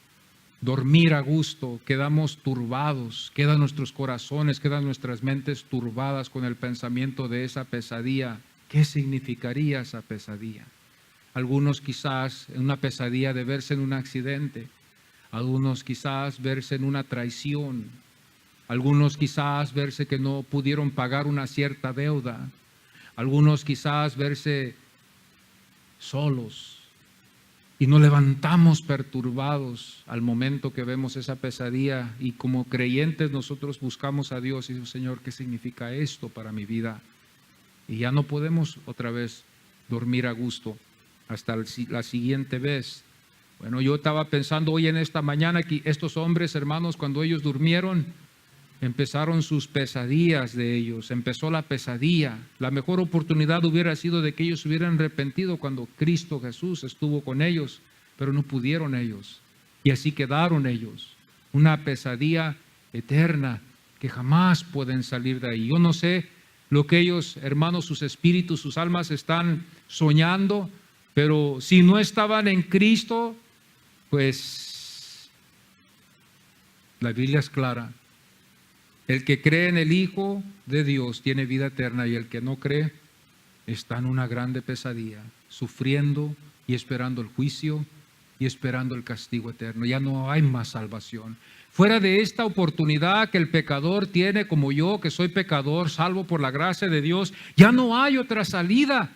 dormir a gusto, quedamos turbados, quedan nuestros corazones, quedan nuestras mentes turbadas con el pensamiento de esa pesadilla. ¿Qué significaría esa pesadilla? Algunos quizás en una pesadilla de verse en un accidente, algunos quizás verse en una traición, algunos quizás verse que no pudieron pagar una cierta deuda, algunos quizás verse solos. Y nos levantamos perturbados al momento que vemos esa pesadilla y como creyentes nosotros buscamos a Dios y decimos, Señor, ¿qué significa esto para mi vida? Y ya no podemos otra vez dormir a gusto. hasta la siguiente vez. Bueno, yo estaba pensando hoy en esta mañana que estos hombres, hermanos, cuando ellos durmieron, empezaron sus pesadillas de ellos, empezó la pesadilla. La mejor oportunidad hubiera sido de que ellos se hubieran arrepentido cuando Cristo Jesús estuvo con ellos, pero no pudieron ellos. Y así quedaron ellos. Una pesadilla eterna que jamás pueden salir de ahí. Yo no sé lo que ellos, hermanos, sus espíritus, sus almas están soñando, pero si no estaban en Cristo, pues la Biblia es clara. El que cree en el Hijo de Dios tiene vida eterna, y el que no cree está en una grande pesadilla, sufriendo y esperando el juicio y esperando el castigo eterno. Ya no hay más salvación. Fuera de esta oportunidad que el pecador tiene, como yo, que soy pecador, salvo por la gracia de Dios, ya no hay otra salida.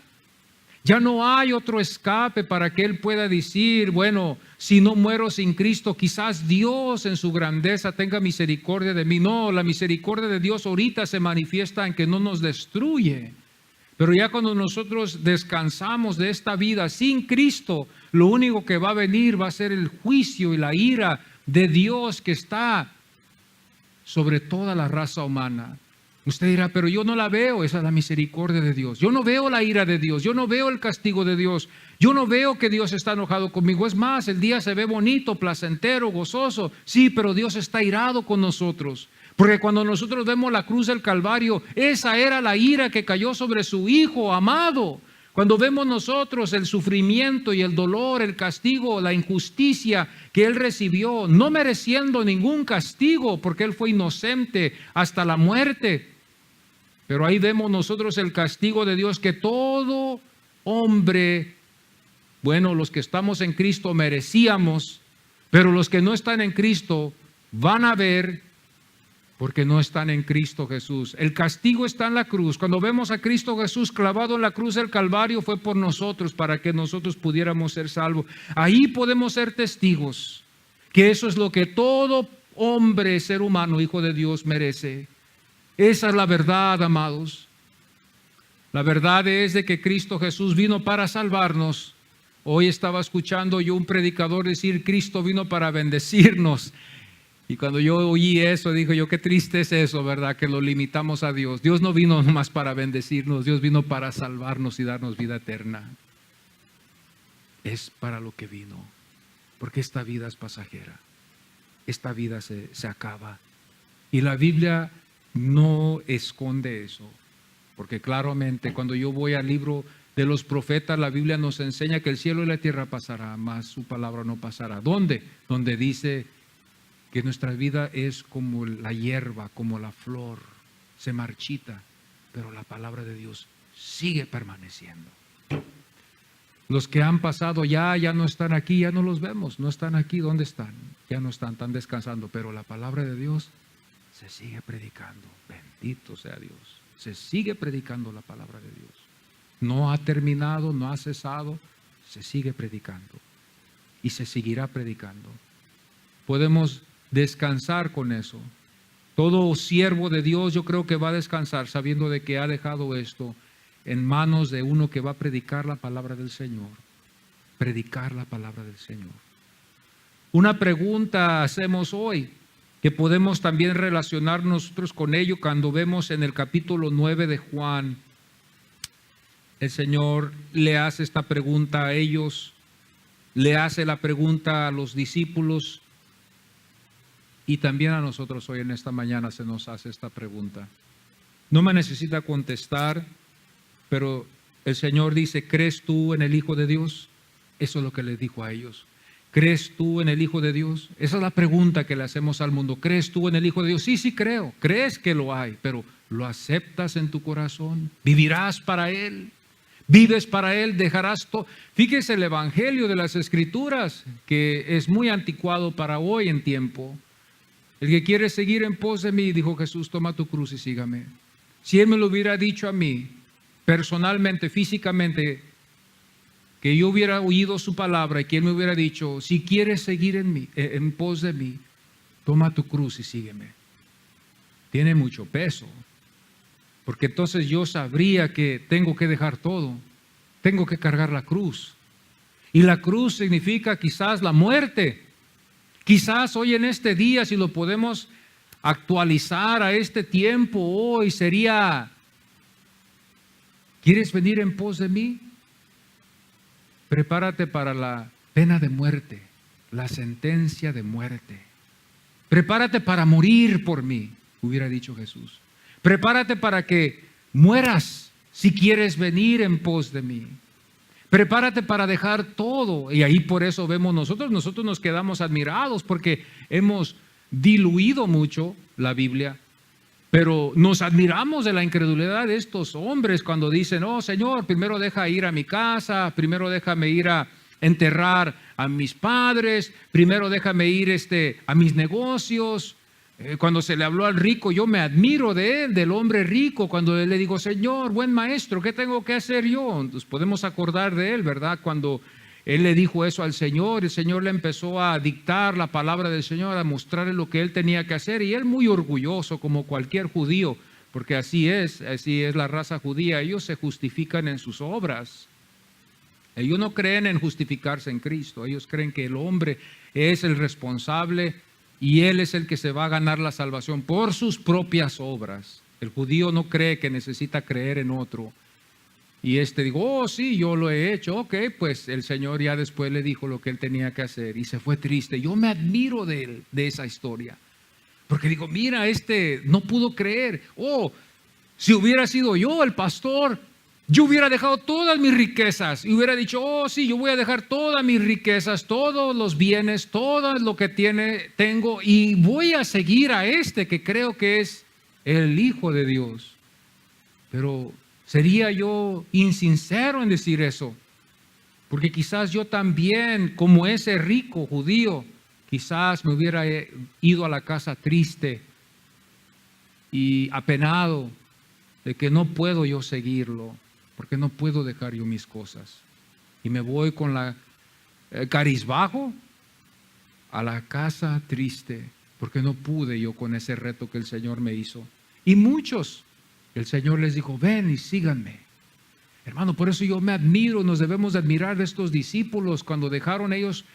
Ya no hay otro escape para que él pueda decir, bueno, si no muero sin Cristo, quizás Dios en su grandeza tenga misericordia de mí. No, la misericordia de Dios ahorita se manifiesta en que no nos destruye. Pero ya cuando nosotros descansamos de esta vida sin Cristo, lo único que va a venir va a ser el juicio y la ira de Dios que está sobre toda la raza humana. Usted dirá, pero yo no la veo. Esa es la misericordia de Dios. Yo no veo la ira de Dios, yo no veo el castigo de Dios, yo no veo que Dios está enojado conmigo. Es más, el día se ve bonito, placentero, gozoso. Sí, pero Dios está irado con nosotros. Porque cuando nosotros vemos la cruz del Calvario, esa era la ira que cayó sobre su Hijo amado. Cuando vemos nosotros el sufrimiento y el dolor, el castigo, la injusticia que Él recibió, no mereciendo ningún castigo porque Él fue inocente hasta la muerte. Pero ahí vemos nosotros el castigo de Dios que todo hombre, bueno, los que estamos en Cristo merecíamos, pero los que no están en Cristo van a ver porque no están en Cristo Jesús. El castigo está en la cruz. Cuando vemos a Cristo Jesús clavado en la cruz del Calvario, fue por nosotros, para que nosotros pudiéramos ser salvos. Ahí podemos ser testigos que eso es lo que todo hombre, ser humano, hijo de Dios merece. Esa es la verdad, amados. La verdad es de que Cristo Jesús vino para salvarnos. Hoy estaba escuchando yo un predicador decir, Cristo vino para bendecirnos. Y cuando yo oí eso, dije yo, qué triste es eso, ¿verdad? Que lo limitamos a Dios. Dios no vino nomás para bendecirnos, Dios vino para salvarnos y darnos vida eterna. Es para lo que vino, porque esta vida es pasajera. Esta vida se acaba. Y la Biblia no esconde eso, porque claramente cuando yo voy al libro de los profetas, la Biblia nos enseña que el cielo y la tierra pasará, mas su palabra no pasará. ¿Dónde? Donde dice que nuestra vida es como la hierba, como la flor, se marchita, pero la palabra de Dios sigue permaneciendo. Los que han pasado ya no están aquí, ya no los vemos, no están aquí. ¿Dónde están? Ya no están descansando, pero la palabra de Dios se sigue predicando. Bendito sea Dios. Se sigue predicando la palabra de Dios. No ha terminado, no ha cesado, se sigue predicando y se seguirá predicando. Podemos descansar con eso. Todo siervo de Dios, yo creo que va a descansar sabiendo de que ha dejado esto en manos de uno que va a predicar la palabra del Señor. Predicar la palabra del Señor. Una pregunta hacemos hoy, que podemos también relacionar nosotros con ello cuando vemos en el capítulo 9 de Juan. El Señor le hace esta pregunta a ellos, le hace la pregunta a los discípulos, y también a nosotros hoy en esta mañana se nos hace esta pregunta. No me necesita contestar, pero el Señor dice, ¿crees tú en el Hijo de Dios? Eso es lo que les dijo a ellos. ¿Crees tú en el Hijo de Dios? Esa es la pregunta que le hacemos al mundo. ¿Crees tú en el Hijo de Dios? Sí, sí creo. Crees que lo hay, pero ¿lo aceptas en tu corazón? ¿Vivirás para Él? ¿Vives para Él? ¿Dejarás todo? Fíjese el Evangelio de las Escrituras, que es muy anticuado para hoy en tiempo. El que quiere seguir en pos de mí, dijo Jesús, toma tu cruz y sígame. Si Él me lo hubiera dicho a mí, personalmente, físicamente, que yo hubiera oído su palabra y que Él me hubiera dicho, si quieres seguir en pos de mí, toma tu cruz y sígueme. Tiene mucho peso, porque entonces yo sabría que tengo que dejar todo, tengo que cargar la cruz, Y la cruz significa quizás la muerte. Quizás hoy en este día, si lo podemos actualizar a este tiempo hoy, sería: ¿quieres venir en pos de mí? Prepárate para la pena de muerte, la sentencia de muerte. Prepárate para morir por mí, hubiera dicho Jesús. Prepárate para que mueras si quieres venir en pos de mí. Prepárate para dejar todo. Y ahí por eso vemos nosotros nos quedamos admirados porque hemos diluido mucho la Biblia, pero nos admiramos de la incredulidad de estos hombres cuando dicen: oh Señor, primero deja ir a mi casa, primero déjame ir a enterrar a mis padres, primero déjame ir a mis negocios. Cuando se le habló al rico, yo me admiro de él, del hombre rico, cuando le digo: Señor, buen maestro, ¿qué tengo que hacer yo? Entonces podemos acordar de él, ¿verdad? Cuando él le dijo eso al Señor, el Señor le empezó a dictar la palabra del Señor, a mostrarle lo que él tenía que hacer, y él, muy orgulloso, como cualquier judío, porque así es la raza judía, ellos se justifican en sus obras. Ellos no creen en justificarse en Cristo, ellos creen que el hombre es el responsable y él es el que se va a ganar la salvación por sus propias obras. El judío no cree que necesita creer en otro. Y digo: oh sí, yo lo he hecho. Ok, pues el Señor ya después le dijo lo que él tenía que hacer y se fue triste. Yo me admiro de él, de esa historia, porque digo: mira, no pudo creer. Oh, si hubiera sido yo el pastor, yo hubiera dejado todas mis riquezas y hubiera dicho: oh sí, yo voy a dejar todas mis riquezas, todos los bienes, todo lo que tengo, y voy a seguir a que creo que es el Hijo de Dios. Pero sería yo insincero en decir eso, porque quizás yo también, como ese rico judío, quizás me hubiera ido a la casa triste y apenado de que no puedo yo seguirlo, porque no puedo dejar yo mis cosas. Y me voy con la cabizbajo a la casa triste, porque no pude yo con ese reto que el Señor me hizo. Y muchos, el Señor les dijo: ven y síganme. Hermano, por eso yo me admiro, nos debemos de admirar de estos discípulos cuando dejaron ellos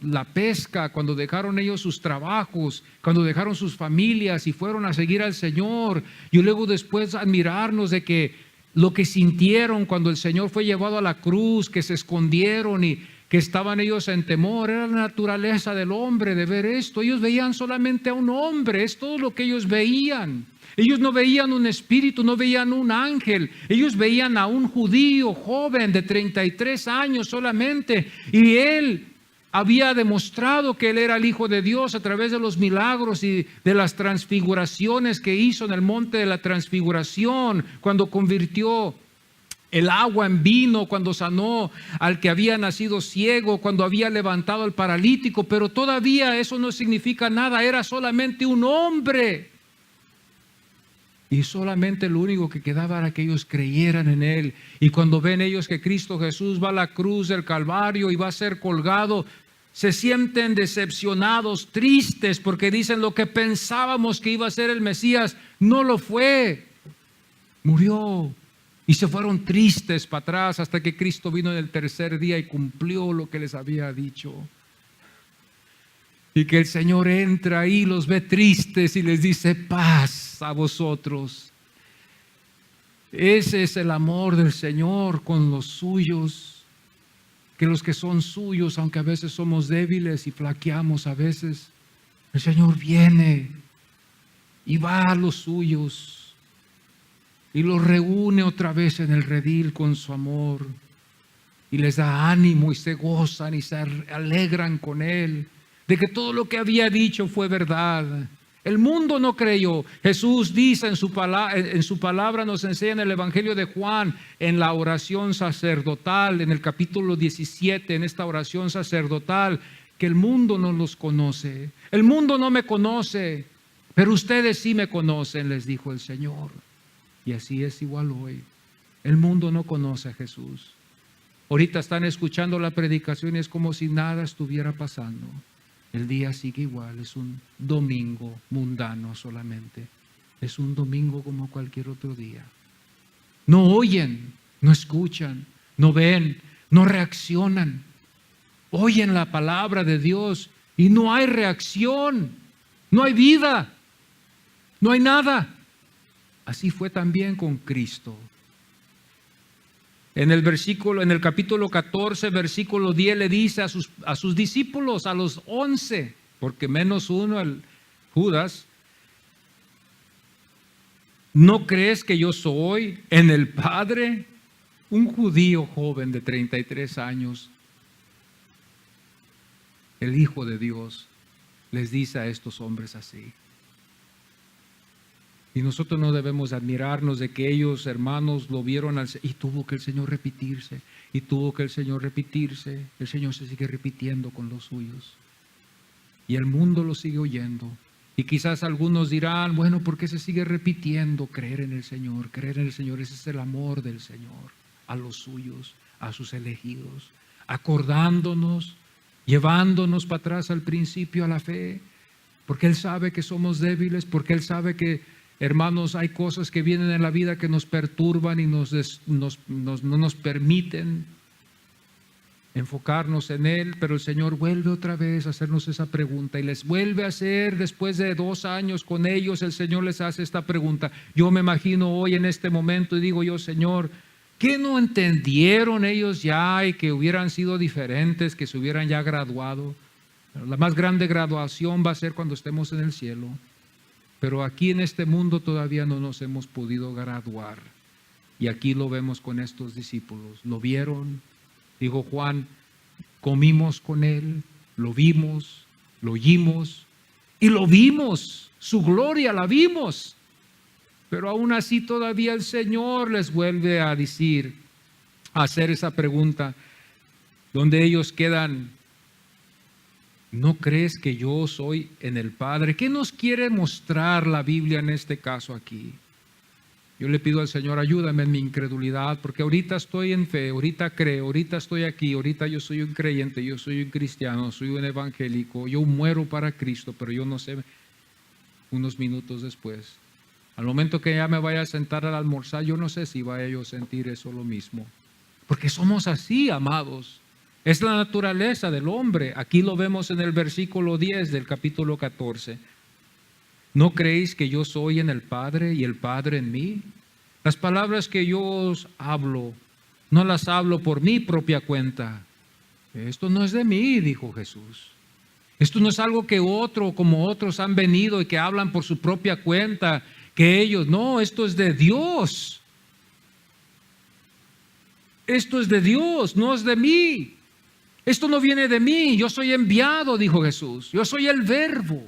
la pesca, cuando dejaron ellos sus trabajos, cuando dejaron sus familias y fueron a seguir al Señor. Y luego después admirarnos de que lo que sintieron cuando el Señor fue llevado a la cruz, que se escondieron y que estaban ellos en temor. Era la naturaleza del hombre de ver esto. Ellos veían solamente a un hombre, es todo lo que ellos veían. Ellos no veían un espíritu, no veían un ángel. Ellos veían a un judío joven de 33 años solamente, y él había demostrado que él era el Hijo de Dios a través de los milagros y de las transfiguraciones que hizo en el monte de la transfiguración, cuando convirtió el agua en vino, cuando sanó al que había nacido ciego, cuando había levantado al paralítico. Pero todavía eso no significa nada, era solamente un hombre. Y solamente lo único que quedaba era que ellos creyeran en él. Y cuando ven ellos que Cristo Jesús va a la cruz del Calvario y va a ser colgado, se sienten decepcionados, tristes, porque dicen: lo que pensábamos que iba a ser el Mesías no lo fue, murió. Y se fueron tristes para atrás hasta que Cristo vino en el tercer día y cumplió lo que les había dicho. Y que el Señor entra ahí, los ve tristes y les dice: paz a vosotros. Ese es el amor del Señor con los suyos. Que los que son suyos, aunque a veces somos débiles y flaqueamos a veces, el Señor viene y va a los suyos y los reúne otra vez en el redil con su amor y les da ánimo y se gozan y se alegran con Él de que todo lo que había dicho fue verdad. El mundo no creyó. Jesús dice en su palabra, nos enseña en el Evangelio de Juan, en la oración sacerdotal, en el capítulo 17, en esta oración sacerdotal, que el mundo no los conoce. El mundo no me conoce, pero ustedes sí me conocen, les dijo el Señor. Y así es igual hoy. El mundo no conoce a Jesús. Ahorita están escuchando la predicación y es como si nada estuviera pasando. El día sigue igual, es un domingo mundano solamente. Es un domingo como cualquier otro día. No oyen, no escuchan, no ven, no reaccionan. oyen la palabra de Dios y no hay reacción, no hay vida, no hay nada. Así fue también con Cristo. En el capítulo 14, versículo 10, le dice a sus discípulos, a los 11, porque menos uno, el Judas: ¿no crees que yo soy en el Padre? Un judío joven de 33 años, el Hijo de Dios, les dice a estos hombres así. Y nosotros no debemos admirarnos de que ellos, hermanos, lo vieron y tuvo que el Señor repetirse, y tuvo que el Señor repetirse. El Señor se sigue repitiendo con los suyos. Y el mundo lo sigue oyendo. Y quizás algunos dirán, bueno, ¿por qué se sigue repitiendo? Creer en el Señor, ese es el amor del Señor a los suyos, a sus elegidos, acordándonos, llevándonos para atrás al principio, a la fe, porque Él sabe que somos débiles, porque Él sabe que, hermanos, hay cosas que vienen en la vida que nos perturban y no nos permiten enfocarnos en Él, pero el Señor vuelve otra vez a hacernos esa pregunta y les vuelve a hacer. Después de 2 años con ellos, el Señor les hace esta pregunta. Yo me imagino hoy en este momento y digo yo, Señor, ¿qué no entendieron ellos ya y que hubieran sido diferentes, que se hubieran ya graduado? La más grande graduación va a ser cuando estemos en el cielo. Pero aquí en este mundo todavía no nos hemos podido graduar. Y aquí lo vemos con estos discípulos. Lo vieron, dijo Juan, comimos con Él, lo vimos, lo oímos y lo vimos. Su gloria la vimos. Pero aún así todavía el Señor les vuelve a decir, a hacer esa pregunta, donde ellos quedan: ¿no crees que yo soy en el Padre? ¿Qué nos quiere mostrar la Biblia en este caso aquí? Yo le pido al Señor, ayúdame en mi incredulidad, porque ahorita estoy en fe, ahorita creo, ahorita estoy aquí, ahorita yo soy un creyente, yo soy un cristiano, soy un evangélico, yo muero para Cristo, pero yo no sé, unos minutos después, al momento que ya me vaya a sentar al almorzar, yo no sé si vaya yo a sentir eso lo mismo, porque somos así, amados. Es la naturaleza del hombre. Aquí lo vemos en el versículo 10 del capítulo 14. ¿No creéis que yo soy en el Padre y el Padre en mí? Las palabras que yo os hablo, no las hablo por mi propia cuenta. Esto no es de mí, dijo Jesús. Esto no es algo que como otros han venido y que hablan por su propia cuenta, que ellos, no, esto es de Dios. Esto es de Dios, no es de mí. Esto no viene de mí, yo soy enviado, dijo Jesús. Yo soy el Verbo.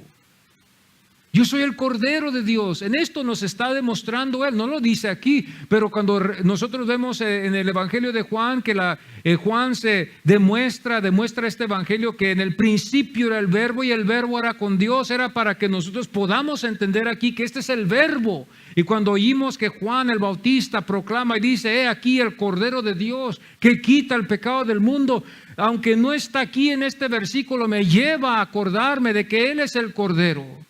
Yo soy el Cordero de Dios. En esto nos está demostrando Él. No lo dice aquí, pero cuando nosotros vemos en el Evangelio de Juan que Juan se demuestra este Evangelio que en el principio era el Verbo y el Verbo era con Dios, era para que nosotros podamos entender aquí que este es el Verbo. Y cuando oímos que Juan el Bautista proclama y dice, he aquí el Cordero de Dios que quita el pecado del mundo, aunque no está aquí en este versículo, me lleva a acordarme de que Él es el Cordero.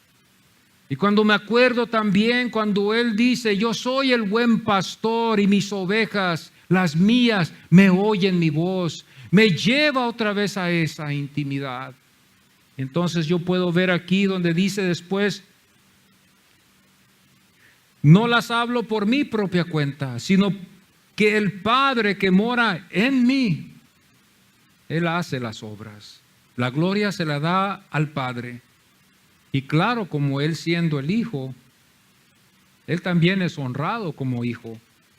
Y cuando me acuerdo también cuando Él dice, yo soy el buen pastor y mis ovejas, las mías, me oyen mi voz, me lleva otra vez a esa intimidad. Entonces yo puedo ver aquí donde dice después, no las hablo por mi propia cuenta, sino que el Padre que mora en mí, Él hace las obras. La gloria se la da al Padre. Y claro, como Él siendo el Hijo, Él también es honrado como Hijo,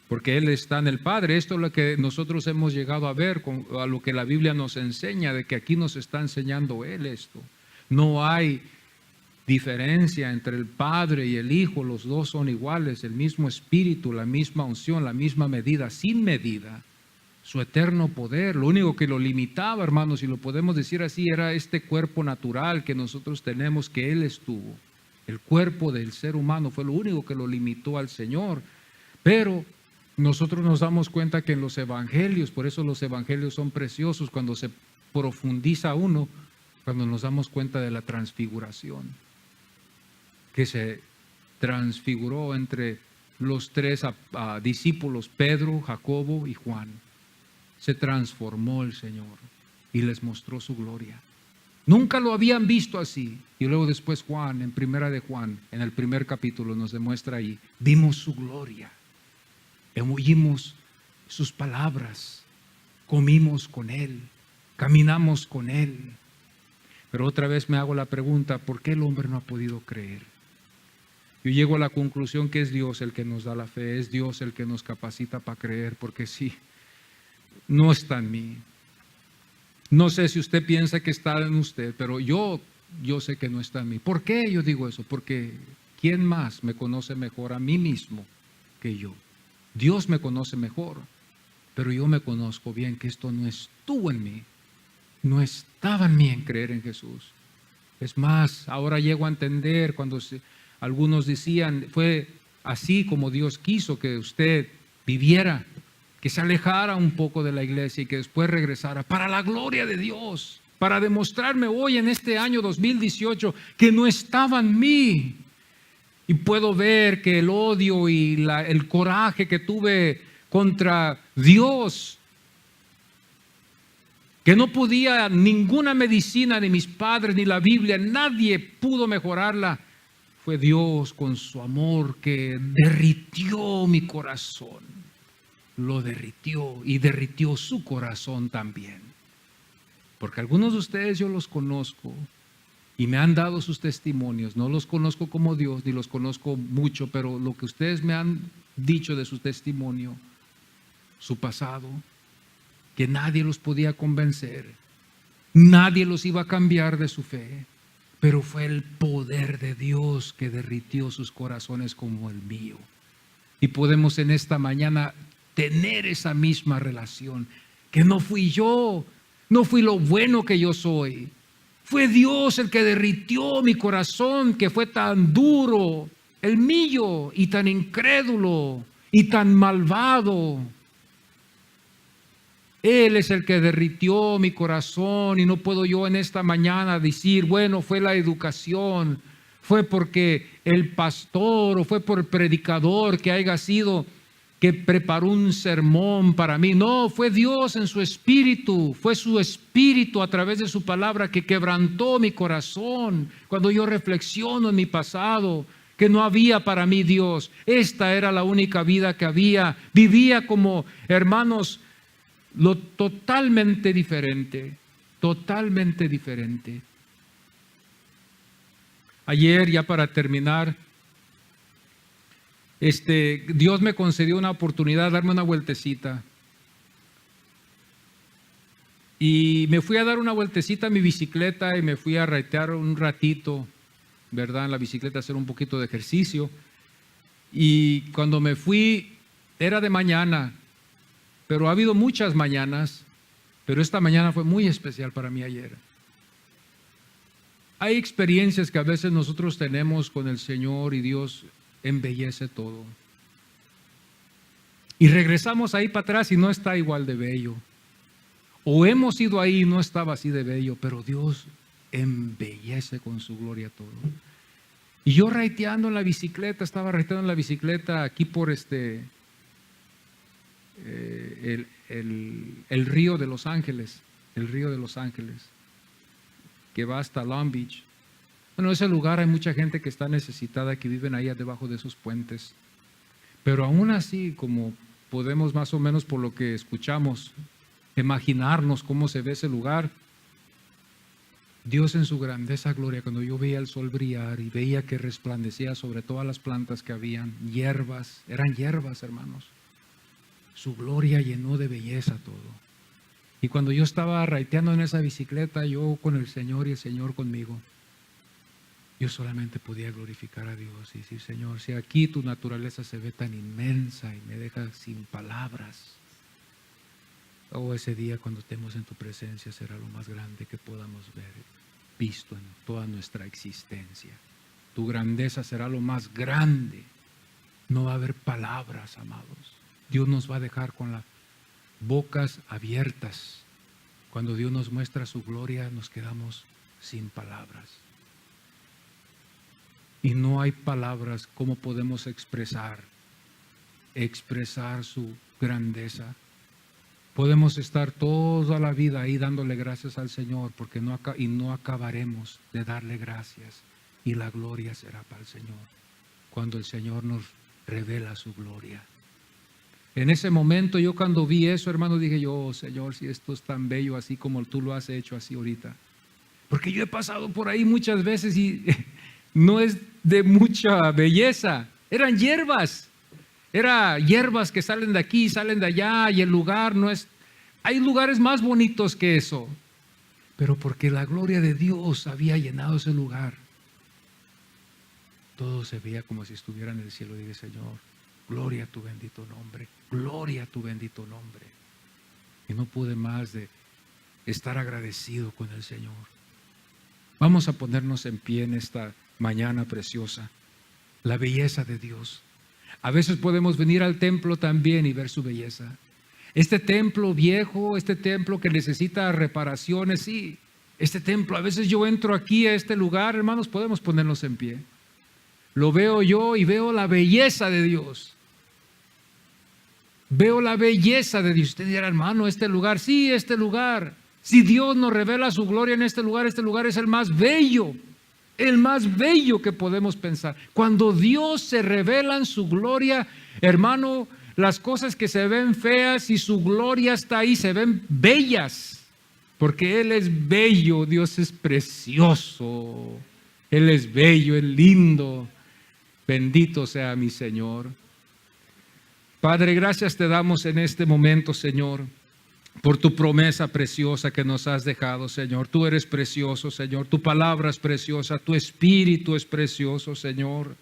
porque Él está en el Padre. Esto es lo que nosotros hemos llegado a ver, a lo que la Biblia nos enseña, de que aquí nos está enseñando Él esto. No hay diferencia entre el Padre y el Hijo, los dos son iguales, el mismo Espíritu, la misma unción, la misma medida, sin medida. Su eterno poder, lo único que lo limitaba, hermanos, si lo podemos decir así, era este cuerpo natural que nosotros tenemos, que Él estuvo. El cuerpo del ser humano fue lo único que lo limitó al Señor. Pero nosotros nos damos cuenta que en los evangelios, por eso los evangelios son preciosos, cuando se profundiza uno, cuando nos damos cuenta de la transfiguración, que se transfiguró entre los tres discípulos, Pedro, Jacobo y Juan. Se transformó el Señor. y les mostró su gloria. Nunca lo habían visto así. Y luego después Juan, en primera de Juan, en el primer capítulo nos demuestra ahí, vimos su gloria, oímos sus palabras, comimos con Él, caminamos con Él. Pero otra vez me hago la pregunta, ¿por qué el hombre no ha podido creer? Yo llego a la conclusión que es Dios el que nos da la fe, es Dios el que nos capacita para creer, porque sí, no está en mí. No sé si usted piensa que está en usted, pero yo sé que no está en mí. ¿Por qué yo digo eso? Porque ¿quién más me conoce mejor a mí mismo que yo? Dios me conoce mejor, pero yo me conozco bien que esto no estuvo en mí, no estaba en mí en creer en Jesús. Es más, ahora llego a entender cuando algunos decían, fue así como Dios quiso que usted viviera, que se alejara un poco de la iglesia y que después regresara para la gloria de Dios, para demostrarme hoy en este año 2018 que no estaba en mí. Y puedo ver que el odio y el coraje que tuve contra Dios, que no podía ninguna medicina, ni mis padres, ni la Biblia, nadie pudo mejorarla, fue Dios con su amor que derritió mi corazón. Lo derritió y derritió su corazón también. Porque algunos de ustedes yo los conozco y me han dado sus testimonios. No los conozco como Dios, ni los conozco mucho, pero lo que ustedes me han dicho de su testimonio, su pasado, que nadie los podía convencer, nadie los iba a cambiar de su fe, pero fue el poder de Dios que derritió sus corazones como el mío. Y podemos en esta mañana tener esa misma relación, que no fui yo, no fui lo bueno que yo soy, fue Dios el que derritió mi corazón, que fue tan duro, el mío, y tan incrédulo, y tan malvado. Él es el que derritió mi corazón, y no puedo yo en esta mañana decir, bueno, fue la educación, fue porque el pastor o fue por el predicador que haya sido, que preparó un sermón para mí. No, fue Dios en su espíritu, fue su espíritu a través de su palabra que quebrantó mi corazón. Cuando yo reflexiono en mi pasado, que no había para mí Dios, esta era la única vida que había. Vivía como, hermanos, lo totalmente diferente, totalmente diferente. Ayer, ya para terminar, Dios me concedió una oportunidad de darme una vueltecita. Y me fui a dar una vueltecita a mi bicicleta y me fui a raitear un ratito, ¿verdad? En la bicicleta, hacer un poquito de ejercicio. Y cuando me fui, era de mañana, pero ha habido muchas mañanas, pero esta mañana fue muy especial para mí ayer. Hay experiencias que a veces nosotros tenemos con el Señor y Dios embellece todo. Y regresamos ahí para atrás y no está igual de bello. O hemos ido ahí y no estaba así de bello, pero Dios embellece con su gloria todo. Y yo raiteando en la bicicleta, estaba raiteando en la bicicleta aquí por el río de Los Ángeles, el río de Los Ángeles, que va hasta Long Beach. Bueno, ese lugar hay mucha gente que está necesitada, que viven ahí debajo de esos puentes. Pero aún así, como podemos más o menos por lo que escuchamos, imaginarnos cómo se ve ese lugar, Dios en su grandeza, gloria, cuando yo veía el sol brillar y veía que resplandecía sobre todas las plantas que habían, hierbas, eran hierbas, hermanos. Su gloria llenó de belleza todo. Y cuando yo estaba raiteando en esa bicicleta, yo con el Señor y el Señor conmigo, yo solamente podía glorificar a Dios y decir, Señor, si aquí tu naturaleza se ve tan inmensa y me deja sin palabras, ese día cuando estemos en tu presencia será lo más grande que podamos ver, visto en toda nuestra existencia. Tu grandeza será lo más grande. No va a haber palabras, amados. Dios nos va a dejar con las bocas abiertas. Cuando Dios nos muestra su gloria, nos quedamos sin palabras. Y no hay palabras cómo podemos expresar su grandeza, Podemos estar toda la vida ahí dándole gracias al Señor porque no acabaremos de darle gracias, y la gloria será para el Señor cuando el Señor nos revela su gloria. En ese momento yo cuando vi eso, hermano, dije yo, oh, Señor, si esto es tan bello así como tú lo has hecho así ahorita. Porque yo he pasado por ahí muchas veces y no es de mucha belleza. Eran hierbas que salen de aquí, salen de allá, y el lugar no es... Hay lugares más bonitos que eso. Pero porque la gloria de Dios había llenado ese lugar, todo se veía como si estuviera en el cielo. Dije, Señor, gloria a tu bendito nombre, gloria a tu bendito nombre. Y no pude más de estar agradecido con el Señor. Vamos a ponernos en pie en esta mañana preciosa. La belleza de Dios. A veces podemos venir al templo también y ver su belleza. Este templo viejo, este templo que necesita reparaciones, sí. Este templo, a veces yo entro aquí a este lugar, hermanos, podemos ponernos en pie. Lo veo yo y veo la belleza de Dios. Veo la belleza de Dios. Usted dirá, hermano, este lugar, sí, este lugar. Si Dios nos revela su gloria en este lugar es el más bello que podemos pensar. Cuando Dios se revela en su gloria, hermano, las cosas que se ven feas y su gloria está ahí, se ven bellas. Porque Él es bello, Dios es precioso. Él es bello, es lindo. Bendito sea mi Señor. Padre, gracias te damos en este momento, Señor, por tu promesa preciosa que nos has dejado, Señor. Tú eres precioso, Señor. Tu palabra es preciosa. Tu espíritu es precioso, Señor.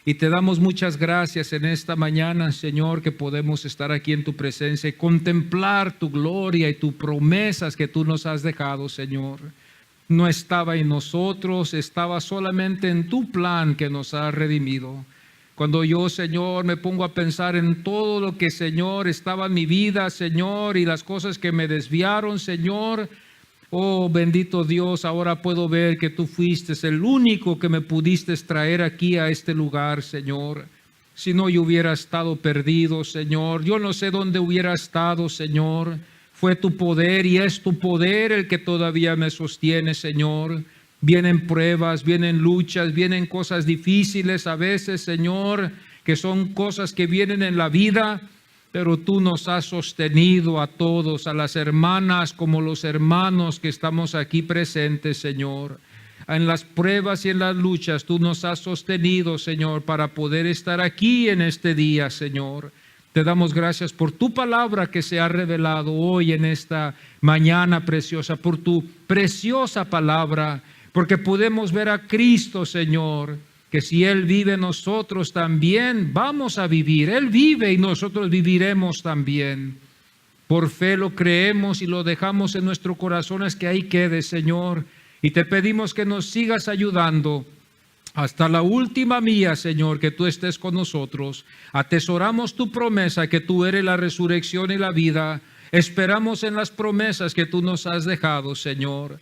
Y te damos muchas gracias en esta mañana, Señor, que podemos estar aquí en tu presencia y contemplar tu gloria y tus promesas que tú nos has dejado, Señor. No estaba en nosotros, estaba solamente en tu plan que nos ha redimido. Cuando yo, Señor, me pongo a pensar en todo lo que, Señor, estaba en mi vida, Señor, y las cosas que me desviaron, Señor, oh bendito Dios, ahora puedo ver que tú fuiste el único que me pudiste traer aquí a este lugar, Señor. Si no, yo hubiera estado perdido, Señor. Yo no sé dónde hubiera estado, Señor. Fue tu poder y es tu poder el que todavía me sostiene, Señor. Vienen pruebas, vienen luchas, vienen cosas difíciles a veces, Señor, que son cosas que vienen en la vida, pero tú nos has sostenido a todos, a las hermanas como los hermanos que estamos aquí presentes, Señor. En las pruebas y en las luchas tú nos has sostenido, Señor, para poder estar aquí en este día, Señor. Te damos gracias por tu palabra que se ha revelado hoy en esta mañana preciosa, por tu preciosa palabra, porque podemos ver a Cristo, Señor, que si Él vive, nosotros también vamos a vivir. Él vive y nosotros viviremos también. Por fe lo creemos y lo dejamos en nuestro corazón, es que ahí quede, Señor. Y te pedimos que nos sigas ayudando hasta la última mía, Señor, que tú estés con nosotros. Atesoramos tu promesa, que tú eres la resurrección y la vida. Esperamos en las promesas que tú nos has dejado, Señor.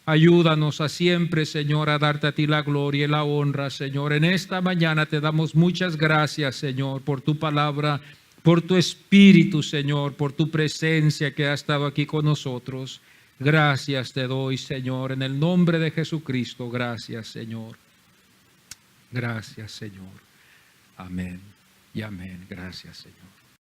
Ayúdanos a siempre, Señor, a darte a ti la gloria y la honra, Señor. En esta mañana te damos muchas gracias, Señor, por tu palabra, por tu espíritu, Señor, por tu presencia que ha estado aquí con nosotros. Gracias te doy, Señor, en el nombre de Jesucristo. Gracias, Señor. Gracias, Señor. Amén y amén. Gracias, Señor.